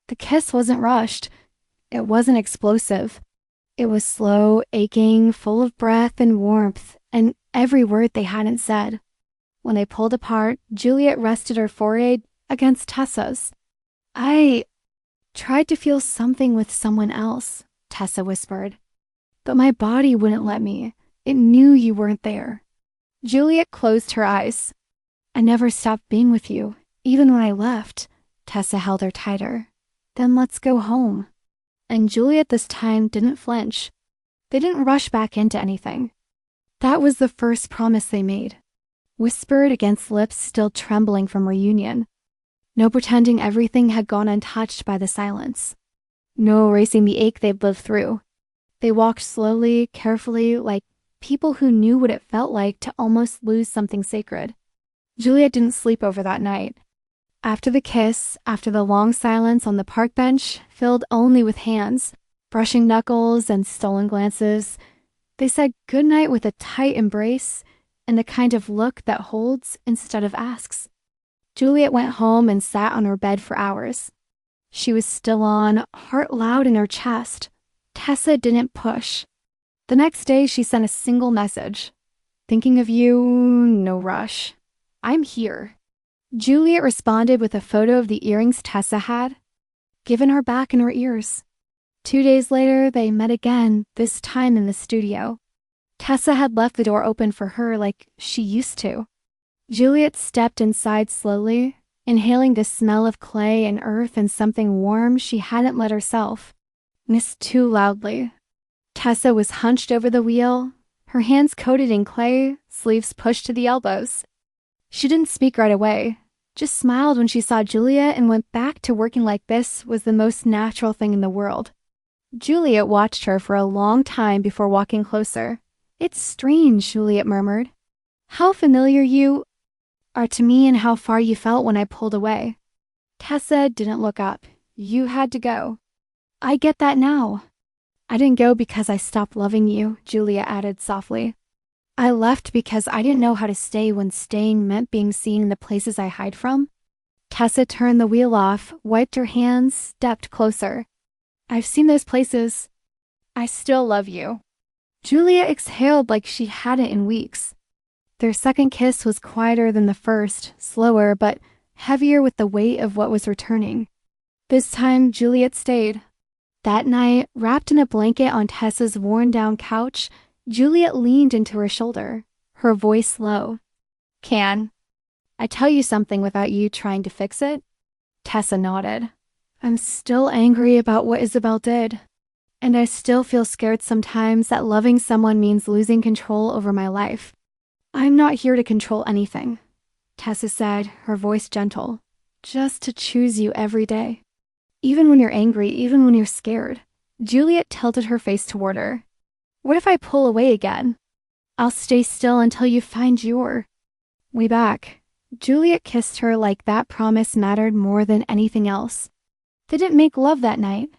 The kiss wasn't rushed. It wasn't explosive. It was slow, aching, full of breath and warmth, and every word they hadn't said. When they pulled apart, Juliet rested her forehead against Tessa's. "I tried to feel something with someone else," Tessa whispered. "But my body wouldn't let me. It knew you weren't there." Juliet closed her eyes. "I never stopped being with you, even when I left." Tessa held her tighter. "Then let's go home." And Juliet this time didn't flinch. They didn't rush back into anything. That was the first promise they made, whispered against lips still trembling from reunion. No pretending everything had gone untouched by the silence. No erasing the ache they'd lived through. They walked slowly, carefully, like people who knew what it felt like to almost lose something sacred. Juliet didn't sleep over that night. After the kiss, after the long silence on the park bench, filled only with hands, brushing knuckles and stolen glances, they said goodnight with a tight embrace and the kind of look that holds instead of asks. Juliet went home and sat on her bed for hours. She was still on, heart loud in her chest. Tessa didn't push. The next day, she sent a single message. "Thinking of you, no rush. I'm here." Juliet responded with a photo of the earrings Tessa had given her back in her ears. 2 days later, they met again, this time in the studio. Tessa had left the door open for her like she used to. Juliet stepped inside slowly, inhaling the smell of clay and earth and something warm she hadn't let herself miss too loudly. Tessa was hunched over the wheel, her hands coated in clay, sleeves pushed to the elbows. She didn't speak right away, just smiled when she saw Juliet and went back to working like this was the most natural thing in the world. Juliet watched her for a long time before walking closer. "It's strange," Juliet murmured. "How familiar you are to me and how far you felt when I pulled away." Tessa didn't look up. "You had to go." "I get that now." "I didn't go because I stopped loving you," Juliet added softly. "I left because I didn't know how to stay when staying meant being seen in the places I hide from." Tessa turned the wheel off, wiped her hands, stepped closer. "I've seen those places. I still love you." Juliet exhaled like she hadn't in weeks. Their second kiss was quieter than the first, slower, but heavier with the weight of what was returning. This time, Juliet stayed. That night, wrapped in a blanket on Tessa's worn-down couch, Juliet leaned into her shoulder, her voice low. "Can I tell you something without you trying to fix it?" Tessa nodded. "I'm still angry about what Isabel did. And I still feel scared sometimes that loving someone means losing control over my life. I'm not here to control anything," Tessa said, her voice gentle. "Just to choose you every day. Even when you're angry, even when you're scared." Juliet tilted her face toward her. "What if I pull away again? I'll stay still until you find your way back." Juliet kissed her like that promise mattered more than anything else. They didn't make love that night.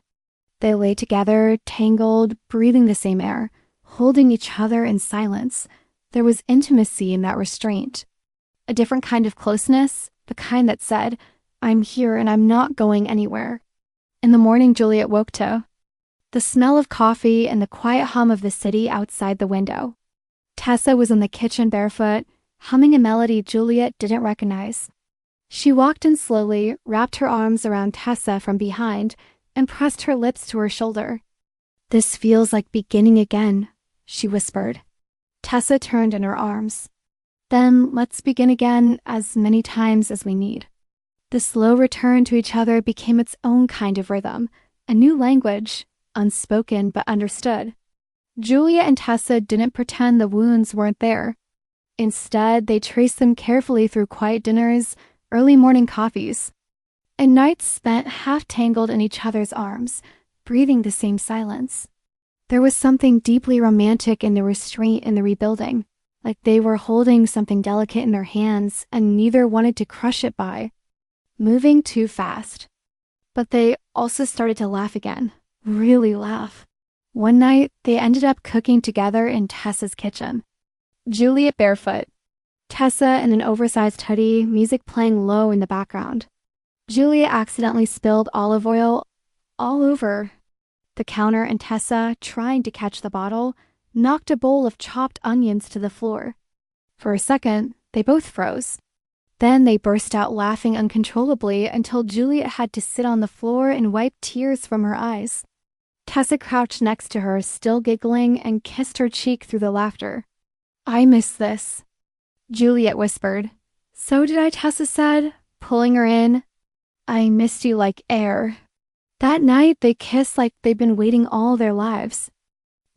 They lay together, tangled, breathing the same air, holding each other in silence. There was intimacy in that restraint. A different kind of closeness, the kind that said, "I'm here and I'm not going anywhere." In the morning, Juliet woke to the smell of coffee and the quiet hum of the city outside the window. Tessa was in the kitchen barefoot, humming a melody Juliet didn't recognize. She walked in slowly, wrapped her arms around Tessa from behind, and pressed her lips to her shoulder. "This feels like beginning again," she whispered. Tessa turned in her arms. Then let's begin again as many times as we need. The slow return to each other became its own kind of rhythm, a new language, unspoken but understood. Juliet and Tessa didn't pretend the wounds weren't there. Instead, they traced them carefully through quiet dinners, early morning coffees, and nights spent half tangled in each other's arms, breathing the same silence. There was something deeply romantic in the restraint in the rebuilding, like they were holding something delicate in their hands and neither wanted to crush it by moving too fast. But they also started to laugh again, really laugh. One night, they ended up cooking together in Tessa's kitchen. Juliet barefoot, Tessa in an oversized hoodie, music playing low in the background. Juliet accidentally spilled olive oil all over the counter and Tessa, trying to catch the bottle, knocked a bowl of chopped onions to the floor. For a second, they both froze. Then they burst out laughing uncontrollably until Juliet had to sit on the floor and wipe tears from her eyes. Tessa crouched next to her, still giggling, and kissed her cheek through the laughter. "I miss this," Juliet whispered. "So did I," Tessa said, pulling her in. "I missed you like air." That night, they kissed like they'd been waiting all their lives.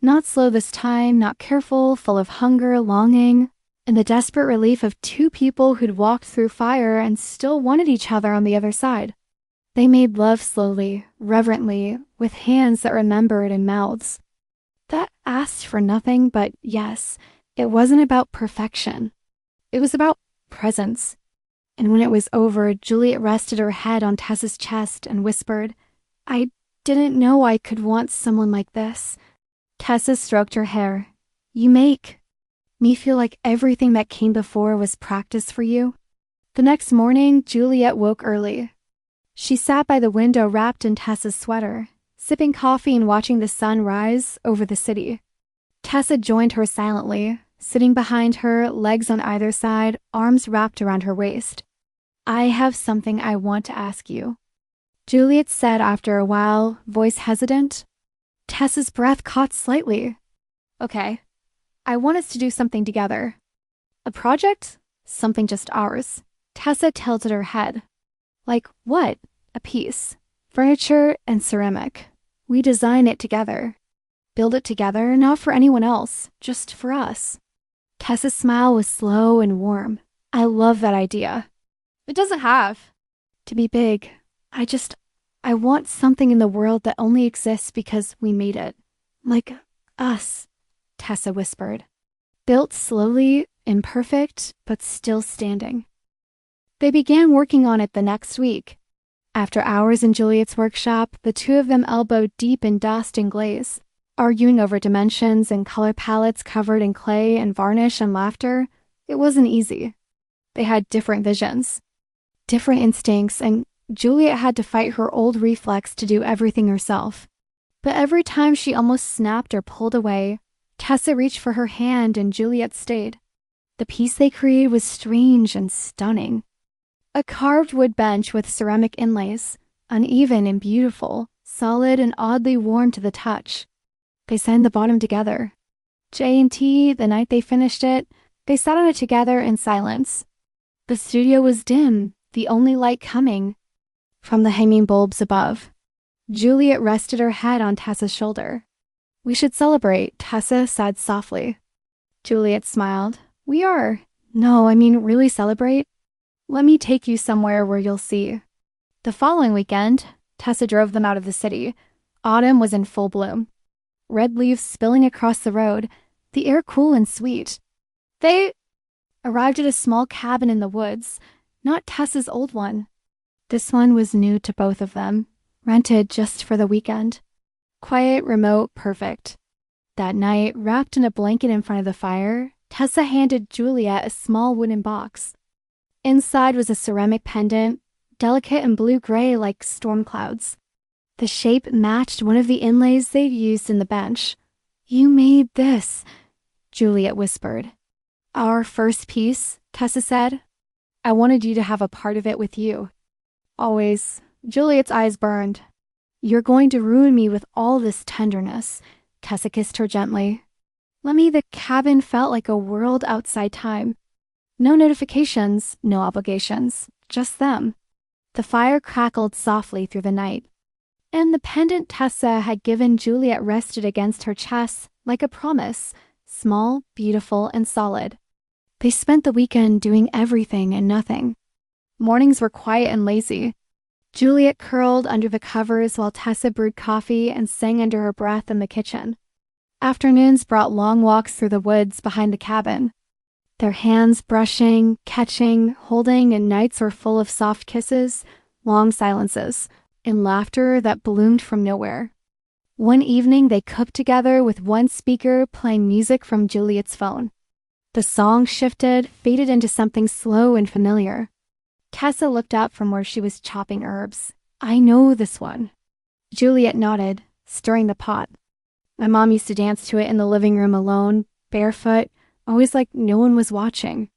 Not slow this time, not careful, full of hunger, longing, and the desperate relief of two people who'd walked through fire and still wanted each other on the other side. They made love slowly, reverently, with hands that remembered and mouths that asked for nothing but yes. It wasn't about perfection. It was about presence. And when it was over, Juliet rested her head on Tessa's chest and whispered, "I didn't know I could want someone like this." Tessa stroked her hair. "You make me feel like everything that came before was practice for you." The next morning, Juliet woke early. She sat by the window wrapped in Tessa's sweater, sipping coffee and watching the sun rise over the city. Tessa joined her silently, sitting behind her, legs on either side, arms wrapped around her waist. "I have something I want to ask you," Juliet said after a while, voice hesitant. Tessa's breath caught slightly. "Okay. I want us to do something together." "A project? Something just ours?" Tessa tilted her head. "Like what?" "A piece. Furniture and ceramic. We design it together. Build it together, not for anyone else, just for us." Tessa's smile was slow and warm. "I love that idea. It doesn't have to be big. I want something in the world that only exists because we made it. Like us," Tessa whispered. "Built slowly, imperfect, but still standing." They began working on it the next week. After hours in Juliet's workshop, the two of them elbowed deep in dust and glaze, arguing over dimensions and color palettes covered in clay and varnish and laughter. It wasn't easy. They had different visions, different instincts, and Juliet had to fight her old reflex to do everything herself. But every time she almost snapped or pulled away, Tessa reached for her hand and Juliet stayed. The piece they created was strange and stunning. A carved wood bench with ceramic inlays, uneven and beautiful, solid and oddly warm to the touch. They signed the bottom together. J&T, the night they finished it, they sat on it together in silence. The studio was dim, the only light coming from the hanging bulbs above. Juliet rested her head on Tessa's shoulder. "We should celebrate," Tessa said softly. Juliet smiled. "We are. No, I mean really celebrate. Let me take you somewhere where you'll see." The following weekend, Tessa drove them out of the city. Autumn was in full bloom. Red leaves spilling across the road, the air cool and sweet. They arrived at a small cabin in the woods, not Tessa's old one. This one was new to both of them, rented just for the weekend. Quiet, remote, perfect. That night, wrapped in a blanket in front of the fire, Tessa handed Juliet a small wooden box. Inside was a ceramic pendant, delicate and blue-gray like storm clouds. The shape matched one of the inlays they'd used in the bench. "You made this," Juliet whispered. "Our first piece," Tessa said. "I wanted you to have a part of it with you. Always." Juliet's eyes burned. "You're going to ruin me with all this tenderness." Tessa kissed her gently. The cabin felt like a world outside time. No notifications, no obligations, just them. The fire crackled softly through the night, and the pendant Tessa had given Juliet rested against her chest like a promise, small, beautiful, and solid. They spent the weekend doing everything and nothing. Mornings were quiet and lazy. Juliet curled under the covers while Tessa brewed coffee and sang under her breath in the kitchen. Afternoons brought long walks through the woods behind the cabin. Their hands brushing, catching, holding, and nights were full of soft kisses, long silences, and laughter that bloomed from nowhere. One evening they cooked together with one speaker playing music from Juliet's phone. The song shifted, faded into something slow and familiar. Tessa looked up from where she was chopping herbs. "I know this one." Juliet nodded, stirring the pot. "My mom used to dance to it in the living room alone, barefoot, always like no one was watching."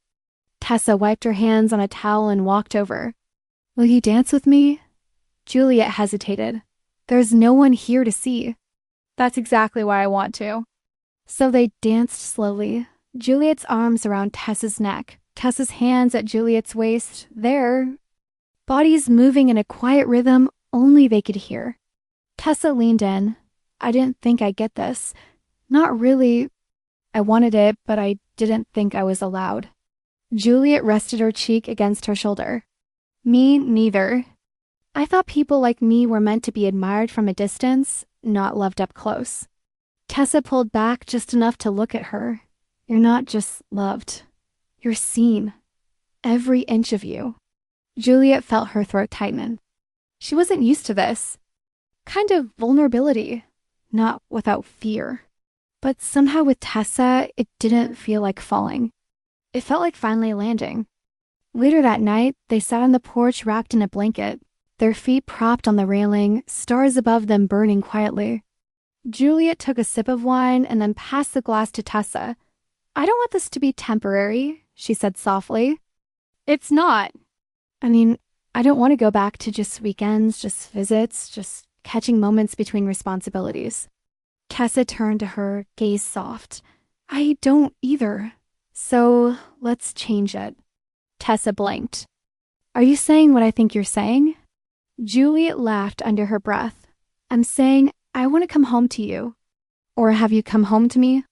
Tessa wiped her hands on a towel and walked over. "Will you dance with me?" Juliet hesitated. "There's no one here to see." "That's exactly why I want to." So they danced slowly, Juliet's arms around Tessa's neck, Tessa's hands at Juliet's waist, their bodies moving in a quiet rhythm only they could hear. Tessa leaned in. "I didn't think I'd get this. Not really. I wanted it, but I didn't think I was allowed." Juliet rested her cheek against her shoulder. "Me neither. I thought people like me were meant to be admired from a distance, not loved up close." Tessa pulled back just enough to look at her. "You're not just loved. You're seen. Every inch of you." Juliet felt her throat tighten. She wasn't used to this. Kind of vulnerability, not without fear. But somehow with Tessa, it didn't feel like falling. It felt like finally landing. Later that night, they sat on the porch wrapped in a blanket, their feet propped on the railing, stars above them burning quietly. Juliet took a sip of wine and then passed the glass to Tessa. "I don't want this to be temporary," she said softly. "It's not." I don't want to go back to just weekends, just visits, just catching moments between responsibilities." Tessa turned to her, gaze soft. "I don't either. So let's change it." Tessa blinked. "Are you saying what I think you're saying?" Juliet laughed under her breath. "I'm saying I want to come home to you. Or have you come home to me?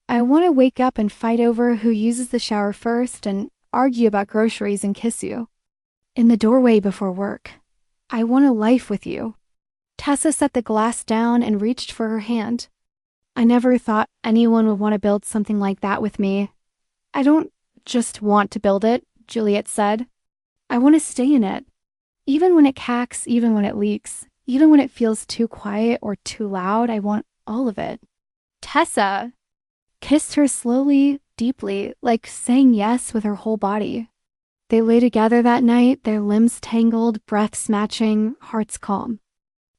I want to wake up and fight over who uses the shower first and argue about groceries and kiss you. In the doorway before work. I want a life with you." Tessa set the glass down and reached for her hand. "I never thought anyone would want to build something like that with me." "I don't just want to build it," Juliet said. "I want to stay in it. Even when it cacks, even when it leaks, even when it feels too quiet or too loud, I want all of it." Tessa kissed her slowly, deeply, like saying yes with her whole body. They lay together that night, their limbs tangled, breaths matching, hearts calm.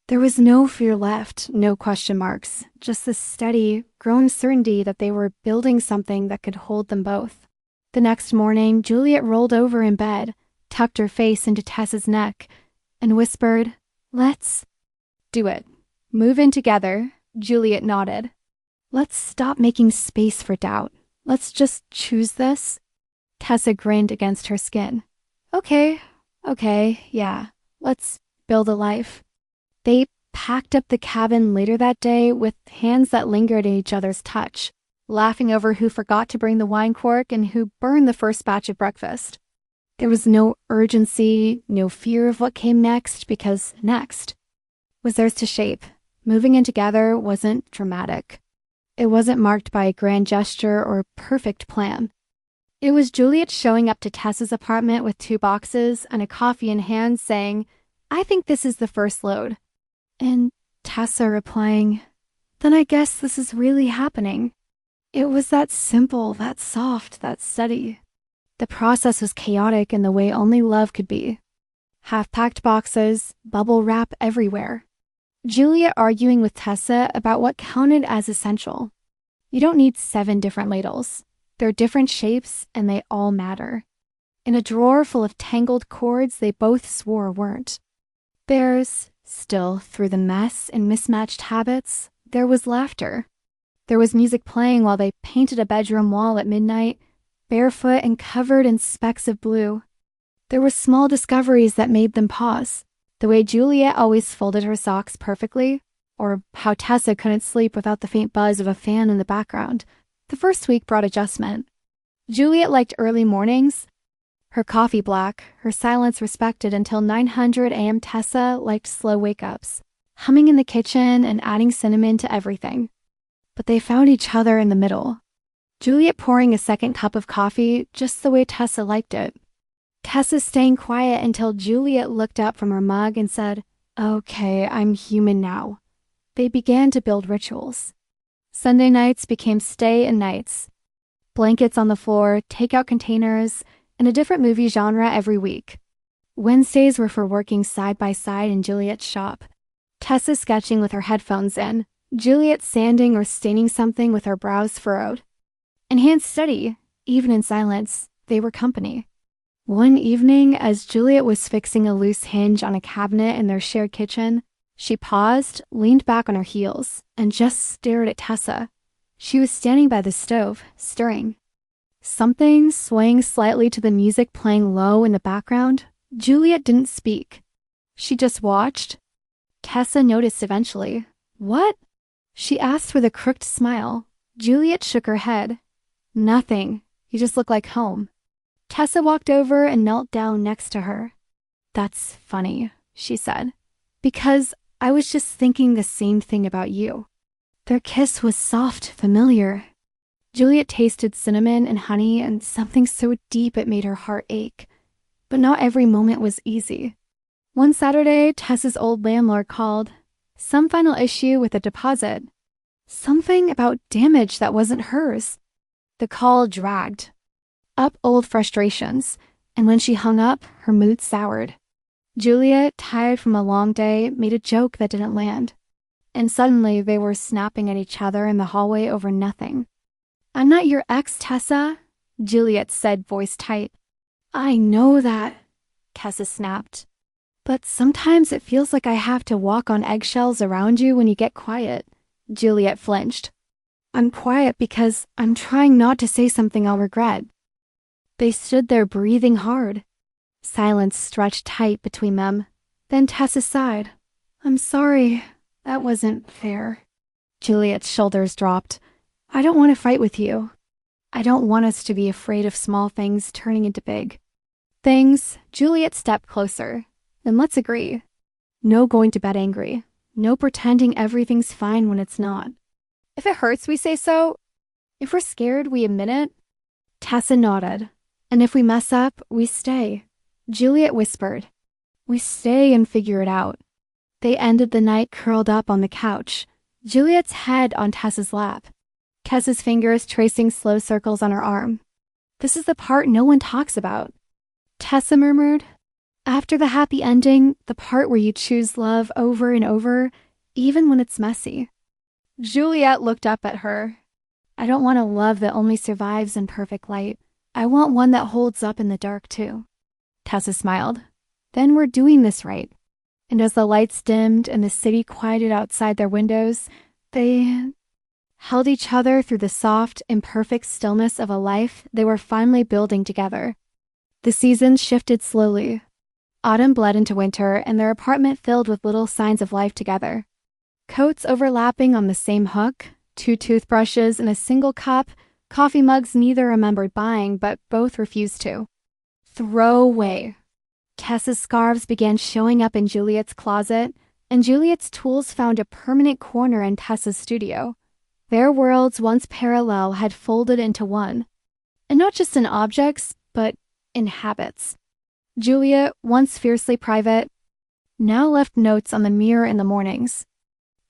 There was no fear left, no question marks, just the steady, growing certainty that they were building something that could hold them both. The next morning, Juliet rolled over in bed, tucked her face into Tessa's neck, and whispered, "Let's do it. Move in together." Juliet nodded. "Let's stop making space for doubt. Let's just choose this." Tessa grinned against her skin. Okay, yeah. Let's build a life." They packed up the cabin later that day with hands that lingered in each other's touch, laughing over who forgot to bring the wine cork and who burned the first batch of breakfast. There was no urgency, no fear of what came next, because next was theirs to shape. Moving in together wasn't dramatic. It wasn't marked by a grand gesture or perfect plan. It was Juliet showing up to Tessa's apartment with 2 boxes and a coffee in hand saying, "I think this is the first load." And Tessa replying, "Then I guess this is really happening." It was that simple, that soft, that steady. The process was chaotic in the way only love could be. Half-packed boxes, bubble wrap everywhere. Juliet arguing with Tessa about what counted as essential. You don't need 7 different ladles. They're different shapes, and they all matter. In a drawer full of tangled cords they both swore weren't. Still, through the mess and mismatched habits, there was laughter. There was music playing while they painted a bedroom wall at midnight, barefoot and covered in specks of blue. There were small discoveries that made them pause. The way Juliet always folded her socks perfectly, or how Tessa couldn't sleep without the faint buzz of a fan in the background. The first week brought adjustment. Juliet liked early mornings, her coffee black, her silence respected until 900 a.m. Tessa liked slow wake-ups, humming in the kitchen and adding cinnamon to everything. But they found each other in the middle. Juliet pouring a second cup of coffee just the way Tessa liked it. Tessa staying quiet until Juliet looked up from her mug and said, "Okay, I'm human now." They began to build rituals. Sunday nights became stay-in nights. Blankets on the floor, takeout containers, and a different movie genre every week. Wednesdays were for working side by side in Juliet's shop. Tessa sketching with her headphones in, Juliet sanding or staining something with her brows furrowed. Enhanced study, even in silence, they were company. One evening, as Juliet was fixing a loose hinge on a cabinet in their shared kitchen, she paused, leaned back on her heels, and just stared at Tessa. She was standing by the stove, stirring. Something swaying slightly to the music playing low in the background. Juliet didn't speak. She just watched. Tessa noticed eventually. "What?" she asked with a crooked smile. Juliet shook her head. "Nothing. You just look like home." Tessa walked over and knelt down next to her. "That's funny," she said, "because I was just thinking the same thing about you." Their kiss was soft, familiar. Juliet tasted cinnamon and honey and something so deep it made her heart ache. But not every moment was easy. One Saturday, Tessa's old landlord called. Some final issue with a deposit. Something about damage that wasn't hers. The call dragged. Up old frustrations, and when she hung up, her mood soured. Juliet, tired from a long day, made a joke that didn't land. And suddenly they were snapping at each other in the hallway over nothing. "I'm not your ex, Tessa," Juliet said, voice tight. "I know that," Tessa snapped. "But sometimes it feels like I have to walk on eggshells around you when you get quiet," Juliet flinched. "I'm quiet because I'm trying not to say something I'll regret." They stood there breathing hard. Silence stretched tight between them. Then Tessa sighed. "I'm sorry. That wasn't fair." Juliet's shoulders dropped. "I don't want to fight with you. I don't want us to be afraid of small things turning into big things." Juliet stepped closer. "Then let's agree. No going to bed angry. No pretending everything's fine when it's not. If it hurts, we say so. If we're scared, we admit it." Tessa nodded. "And if we mess up, we stay." Juliet whispered. "We stay and figure it out." They ended the night curled up on the couch, Juliet's head on Tessa's lap. Tessa's fingers tracing slow circles on her arm. "This is the part no one talks about," Tessa murmured. "After the happy ending, the part where you choose love over and over, even when it's messy." Juliet looked up at her. "I don't want a love that only survives in perfect light. I want one that holds up in the dark, too." Tessa smiled. "Then we're doing this right." And as the lights dimmed and the city quieted outside their windows, they held each other through the soft, imperfect stillness of a life they were finally building together. The seasons shifted slowly. Autumn bled into winter, and their apartment filled with little signs of life together. Coats overlapping on the same hook, 2 toothbrushes in a single cup, coffee mugs neither remembered buying, but both refused to throw away. Tessa's scarves began showing up in Juliet's closet, and Juliet's tools found a permanent corner in Tessa's studio. Their worlds, once parallel, had folded into one. And not just in objects, but in habits. Juliet, once fiercely private, now left notes on the mirror in the mornings.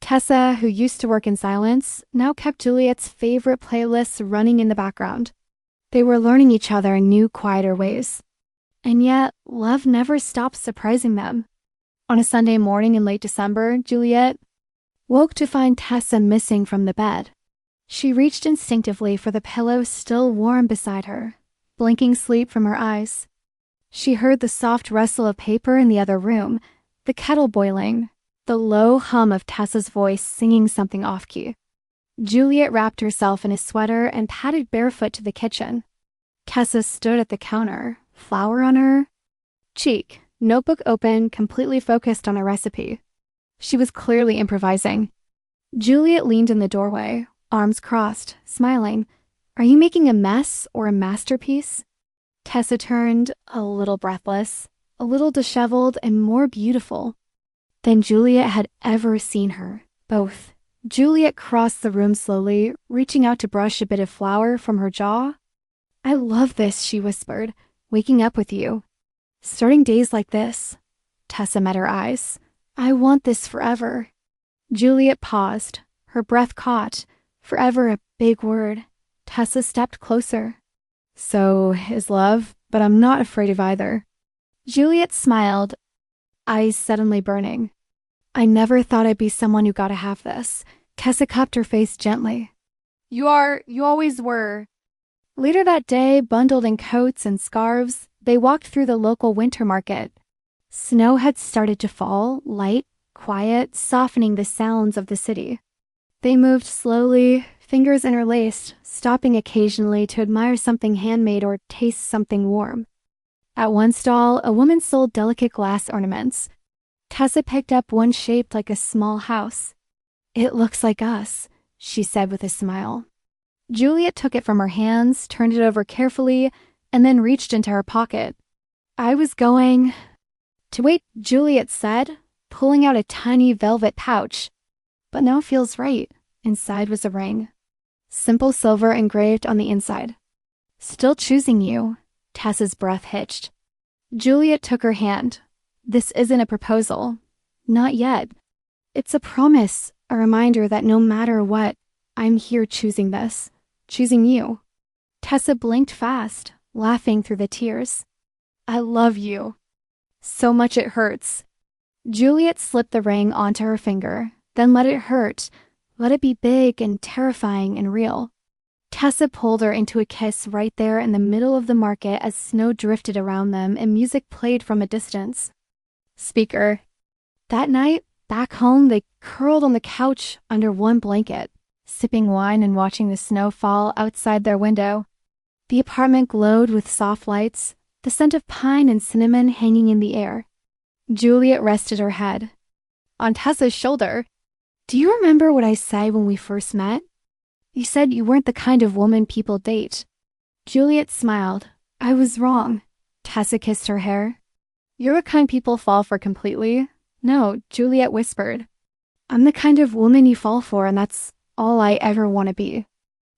Tessa, who used to work in silence, now kept Juliet's favorite playlists running in the background. They were learning each other in new, quieter ways. And yet, love never stopped surprising them. On a Sunday morning in late December, Juliet woke to find Tessa missing from the bed. She reached instinctively for the pillow still warm beside her, blinking sleep from her eyes. She heard the soft rustle of paper in the other room, the kettle boiling, the low hum of Tessa's voice singing something off-key. Juliet wrapped herself in a sweater and padded barefoot to the kitchen. Tessa stood at the counter, flour on her cheek, notebook open, completely focused on a recipe. She was clearly improvising. Juliet leaned in the doorway, arms crossed, smiling. "Are you making a mess or a masterpiece?" Tessa turned, a little breathless, a little disheveled, and more beautiful than Juliet had ever seen her, both. Juliet crossed the room slowly, reaching out to brush a bit of flour from her jaw. "I love this," she whispered, "waking up with you. Starting days like this." Tessa met her eyes. "I want this forever." Juliet paused, her breath caught. Forever, a big word. Tessa stepped closer. "So, is love, but I'm not afraid of either." Juliet smiled, eyes suddenly burning. "I never thought I'd be someone who gotta have this." Tessa cupped her face gently. You always were." Later that day, bundled in coats and scarves, they walked through the local winter market. Snow had started to fall, light, quiet, softening the sounds of the city. They moved slowly, fingers interlaced, stopping occasionally to admire something handmade or taste something warm. At one stall, a woman sold delicate glass ornaments. Tessa picked up one shaped like a small house. "It looks like us," she said with a smile. Juliet took it from her hands, turned it over carefully, and then reached into her pocket. "I was going to wait," Juliet said, pulling out a tiny velvet pouch. "But now feels right." Inside was a ring. Simple silver engraved on the inside. "Still choosing you." Tessa's breath hitched. Juliet took her hand. "This isn't a proposal. Not yet. It's a promise, a reminder that no matter what, I'm here choosing this. Choosing you." Tessa blinked fast, laughing through the tears. "I love you. So much it hurts." Juliet slipped the ring onto her finger, then let it hurt. Let it be big and terrifying and real. Tessa pulled her into a kiss right there in the middle of the market as snow drifted around them and music played from a distance. Speaker. That night, back home, they curled on the couch under one blanket, sipping wine and watching the snow fall outside their window. The apartment glowed with soft lights, the scent of pine and cinnamon hanging in the air. Juliet rested her head on Tessa's shoulder. "Do you remember what I said when we first met? You said you weren't the kind of woman people date." Juliet smiled. "I was wrong." Tessa kissed her hair. "You're the kind people fall for completely." "No," Juliet whispered. "I'm the kind of woman you fall for, and that's all I ever want to be."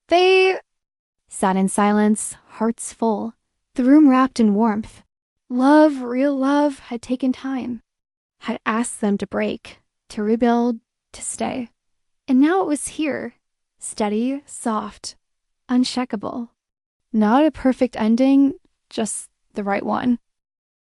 They sat in silence, hearts full, the room wrapped in warmth. Love, real love, had taken time, had asked them to break, to rebuild, to stay. And now it was here, steady, soft, unshakable. Not a perfect ending, just the right one.